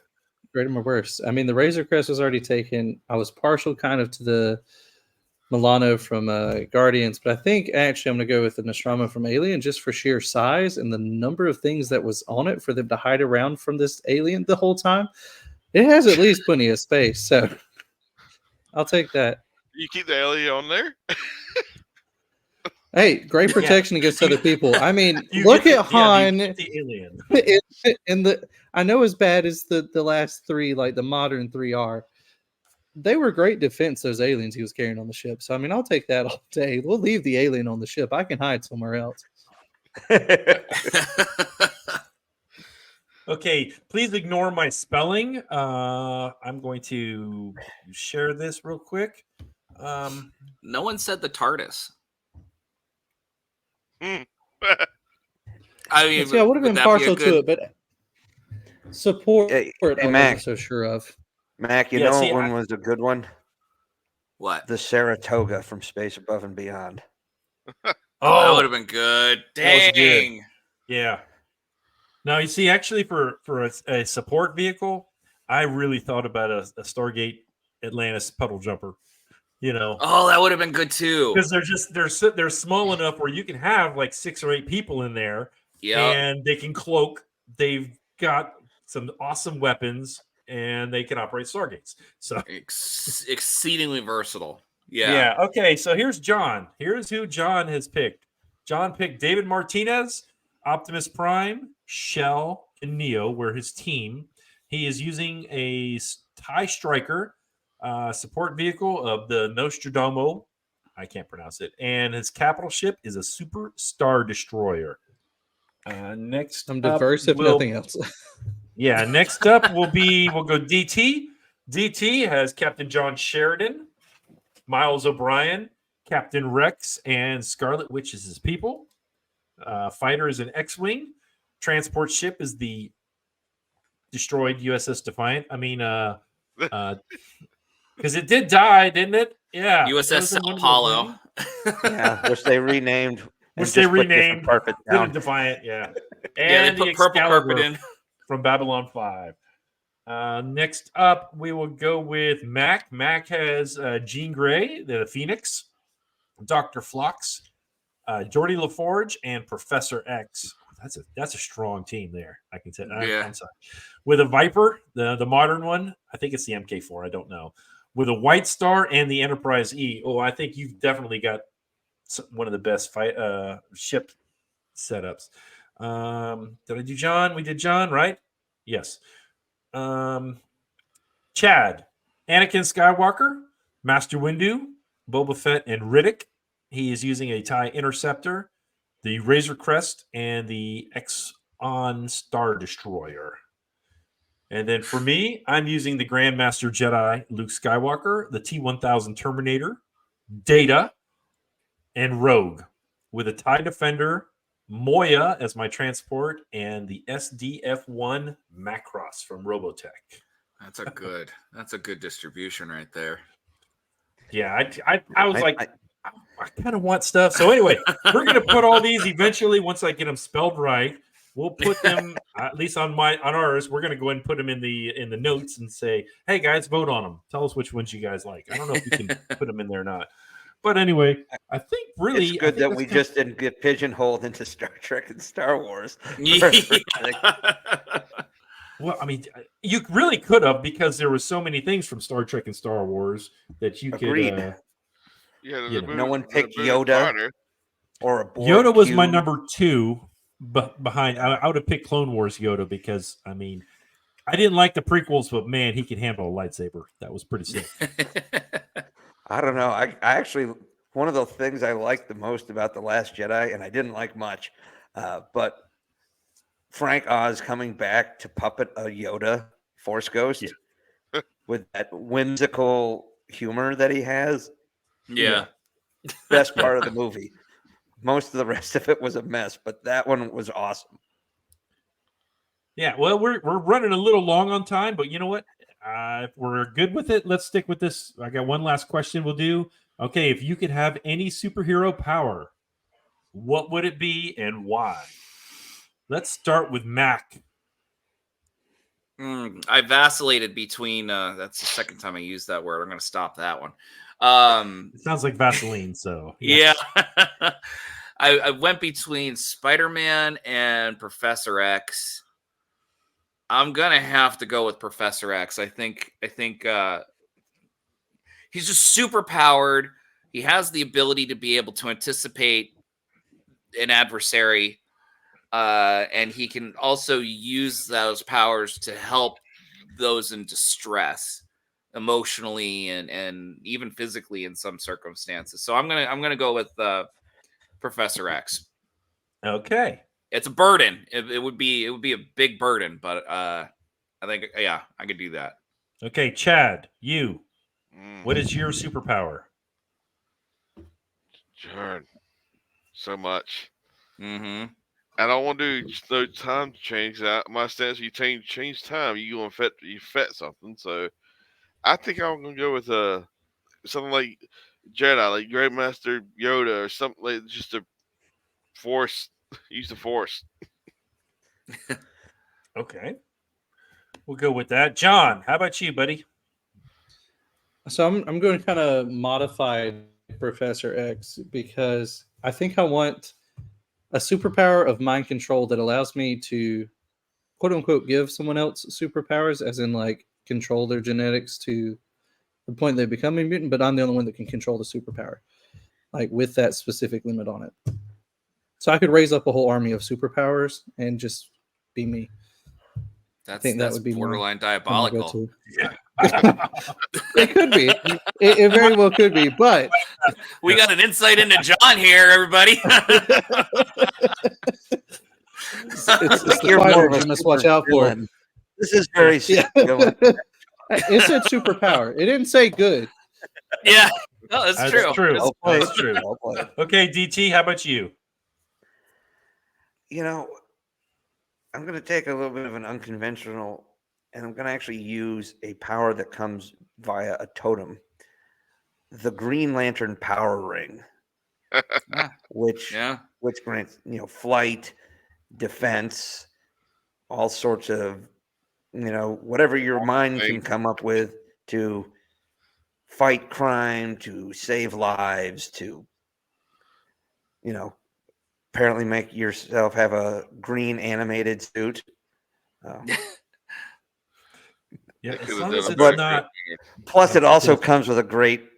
great or worse. I mean, the Razor Crest was already taken. I was partial kind of to the Milano from Guardians, but I think actually I'm going to go with the Nostromo from Alien just for sheer size and the number of things that was on it for them to hide around from this alien the whole time. It has at least plenty of space, so I'll take that. You keep the alien on there? Hey, great protection against other people. I mean, You look get at Han. the alien. In the I know as bad as the last three, like the modern 3 are. they were great defense, those aliens he was carrying on the ship. So I mean, I'll take that all day. We'll leave the alien on the ship. I can hide somewhere else. Okay, please ignore my spelling. I'm going to share this real quick. No one said the TARDIS. I mean, See, I would have been that be a partial good- to it, but support Hey, I Mac. wasn't so sure of. Mac, you Yeah, know see, what one was a good one? What? The Saratoga from Space Above and Beyond. Oh, that would have been good. That was good. Dang. Yeah. Now you see, actually, for a support vehicle, I really thought about a Stargate Atlantis puddle jumper. You know, Oh, that would have been good too. because they're small enough where you can have like 6 or 8 people in there, Yeah. and they can cloak. They've got some awesome weapons, and they can operate Stargates. So Exceedingly versatile. Yeah. yeah. Okay. So here's John. Here's who John has picked. John picked David Martinez, Optimus Prime, Shell, and Neo were his team. He is using a TIE Striker support vehicle of the Nostradamo. I can't pronounce it. And his capital ship is a Super Star Destroyer. Next, I'm diverse, if nothing else. Yeah, next up we'll go DT. DT has Captain John Sheridan, Miles O'Brien, Captain Rex, and Scarlet Witch is his people. Fighter is an X-Wing. Transport ship is the destroyed USS Defiant. I mean, because it did die, didn't it? Yeah. USS Sao Paulo. Yeah, which they renamed. Which they renamed. Carpet Did down. it Defiant, yeah. Yeah, And they put purple carpet in. from Babylon 5. Next up, we will go with Mac. Mac has Jean Grey, the Phoenix, Dr. Phlox, Geordie LaForge, and Professor X. That's a strong team there. I can tell. Yeah. I'm sorry. With a Viper, the modern one, I think it's the MK4. I don't know. With a White Star and the Enterprise E. Oh, I think you've definitely got one of the best ship setups. Did I do John? We did John, right? Yes. Chad, Anakin Skywalker, Master Windu, Boba Fett, and Riddick. He is using a TIE Interceptor, the Razor Crest, and the Exxon Star Destroyer. And then for me, I'm using the Grandmaster Jedi Luke Skywalker, the T-1000 Terminator, Data, and Rogue, with a TIE Defender, Moya as my transport, and the SDF-1 Macross from Robotech. That's a good distribution right there. Yeah, I was like, I kind of want stuff. So anyway, we're going to put all these eventually once I get them spelled right. We'll put them at least on ours. We're going to go ahead and put them in the notes and say, "Hey guys, vote on them. Tell us which ones you guys like." I don't know if we can put them in there or not. But anyway, I think really It's good that we just didn't get pigeonholed into Star Trek and Star Wars. Well, I mean, you really could have, because there were so many things from Star Trek and Star Wars that you Agreed. could. No one picked Yoda or a Borg Yoda was cube. my number 2, but behind. I would have picked Clone Wars Yoda because, I mean, I didn't like the prequels, but man, he could handle a lightsaber. That was pretty sick. I don't know. I actually, one of the things I liked the most about The Last Jedi, and I didn't like much, but Frank Oz coming back to puppet a Yoda Force Ghost with that whimsical humor that he has. Yeah. Best part of the movie. Most of the rest of it was a mess, but that one was awesome. Yeah, well, we're running a little long on time, but you know what? If we're good with it, let's stick with this. I got one last question we'll do. Okay, if you could have any superhero power, what would it be and why? Let's start with Mac. I vacillated between. That's the second time I used that word. I'm going to stop that one. It sounds like Vaseline, so yeah. I went between Spider-Man and Professor X. I'm gonna have to go with Professor X. I think he's just super powered. He has the ability to be able to anticipate an adversary, and he can also use those powers to help those in distress. emotionally and even physically in some circumstances. So I'm gonna go with Professor X. Okay. It's a burden. It would be a big burden, but I think I could do that. Okay, Chad, what is your superpower? Darn. So much. Mm-hmm. I don't want to do no time change. My stance, you change time, you gonna affect something. So I think I'm gonna go with something like Jedi, like Grandmaster Yoda, or something like just a force. Use the force. Okay. We'll go with that. John, how about you, buddy? So I'm going to kind of modify Professor X because I think I want a superpower of mind control that allows me to quote unquote give someone else superpowers, as in like control their genetics to the point they become a mutant, but I'm the only one that can control the superpower, like with that specific limit on it. So I could raise up a whole army of superpowers and just be me. I think that would be borderline my diabolical. go-to. It could be. It very well could be, but we got an insight into John here, everybody. it's the fighter you must watch out for. This is very It said superpower. It didn't say good. Yeah, no, that's true. That's true. Okay, DT, how about you? You know, I'm going to take a little bit of an unconventional, and I'm going to actually use a power that comes via a totem. The Green Lantern power ring, which grants, flight, defense, all sorts of, whatever your mind can come up with to fight crime, to save lives, to, apparently make yourself have a green animated suit. Yeah, as long as it's not. Plus, it also comes with a great,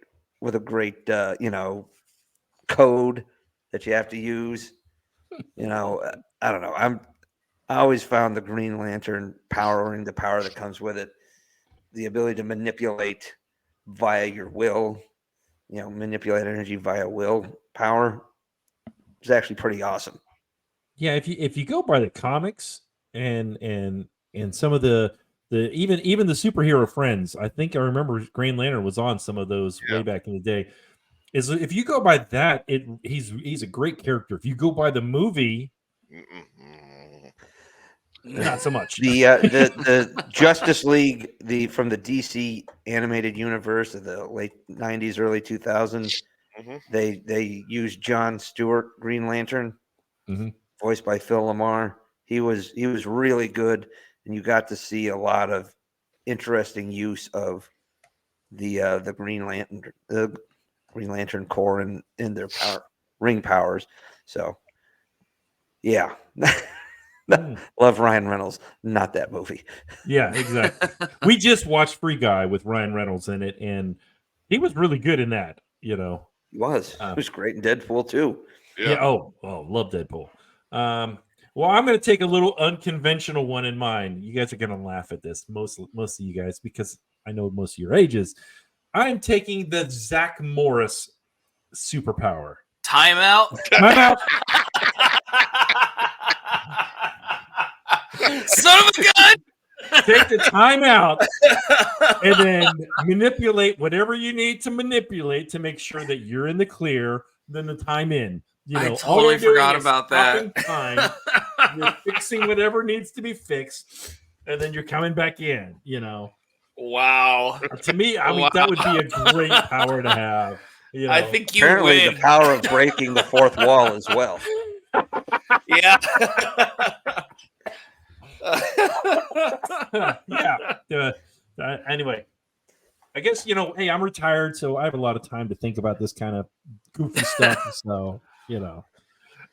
code that you have to use. I don't know. I always found the Green Lantern powering the power that comes with it, the ability to manipulate via your will, manipulate energy via will power. It's actually pretty awesome. Yeah, if you go by the comics and some of the even the superhero friends, I think I remember Green Lantern was on some of those way back in the day. Is if you go by that, he's a great character. If you go by the movie, not so much. The Justice League, from the DC animated universe of the late '90s, early 2000s, they used John Stewart, Green Lantern, voiced by Phil Lamar. He was really good, and you got to see a lot of interesting use of the Green Lantern Corps in their ring powers. So, yeah. Love Ryan Reynolds, not that movie. Yeah, exactly. We just watched Free Guy with Ryan Reynolds in it, and he was really good in that. He was great in Deadpool too. Yeah. Oh, love Deadpool. Well, I'm going to take a little unconventional one in mind. You guys are going to laugh at this, most of you guys, because I know most of your ages. I'm taking the Zach Morris superpower. Timeout. Son of a gun! Take the time out and then manipulate whatever you need to manipulate to make sure that you're in the clear. Then the time in. I totally forgot about that. Time. You're fixing whatever needs to be fixed, and then you're coming back in. Wow. To me, I mean, that would be a great power to have. I think you apparently win. The power of breaking the fourth wall as well. Yeah. Anyway, I guess hey, I'm retired, so I have a lot of time to think about this kind of goofy stuff. So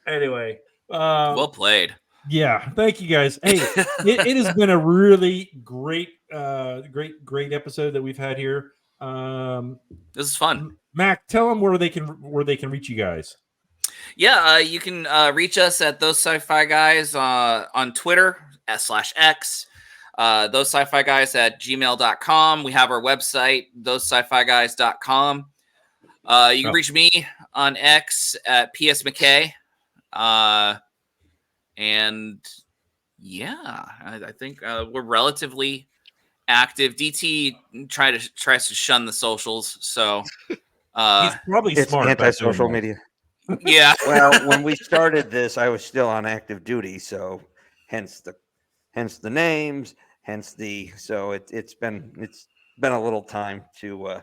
anyway, well played. Yeah, thank you guys. Hey, it has been a really great episode that we've had here. This is fun. Mac, tell them where they can reach you guys. Yeah, you can reach us at Those Sci-Fi Guys on Twitter /X. Those Sci-Fi Guys at gmail.com. We have our website, thosescifiguys.com. You can reach me on X at PS McKay. And yeah, I think we're relatively active. DT tries to shun the socials, so He's probably It's smart about doing anti-social that. media. yeah. Well, when we started this, I was still on active duty, so hence the names, so it's been a little time to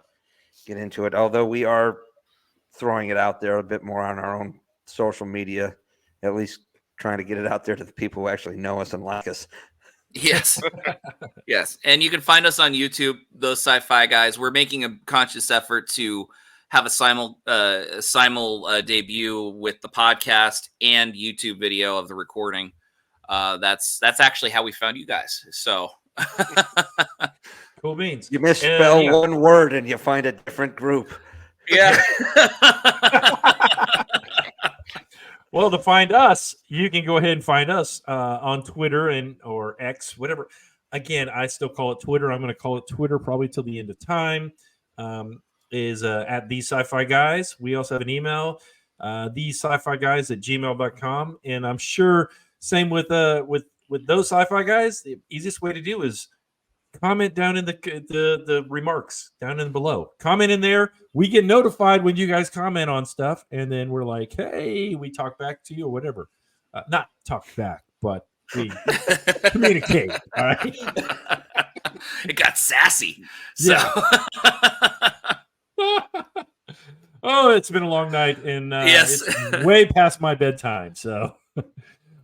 get into it. Although we are throwing it out there a bit more on our own social media, at least trying to get it out there to the people who actually know us and like us. Yes. Yes. And you can find us on YouTube, Those Sci-Fi Guys. We're making a conscious effort to have a simul debut with the podcast and YouTube video of the recording. That's actually how we found you guys. So Cool beans. You misspell yeah. one word and you find a different group. yeah. Well, to find us, you can go ahead and find us on Twitter or X, whatever. Again, I still call it Twitter. I'm going to call it Twitter probably till the end of time. Is at These Sci-Fi Guys. We also have an email, thesci-fi-guys at gmail.com. And I'm sure same with those Sci-Fi Guys. The easiest way to do is comment down in the remarks down in below. Comment in there. We get notified when you guys comment on stuff, and then we're like, hey, we talk back to you or whatever. Not talk back, but we communicate. All right. It got sassy. So Oh, it's been a long night, and yes. it's way past my bedtime. So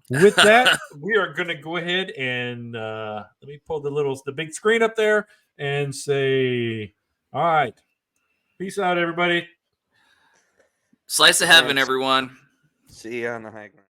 with that, we are going to go ahead and let me pull the big screen up there and say, all right, peace out, everybody. Slice of heaven, everyone. See you on the high ground.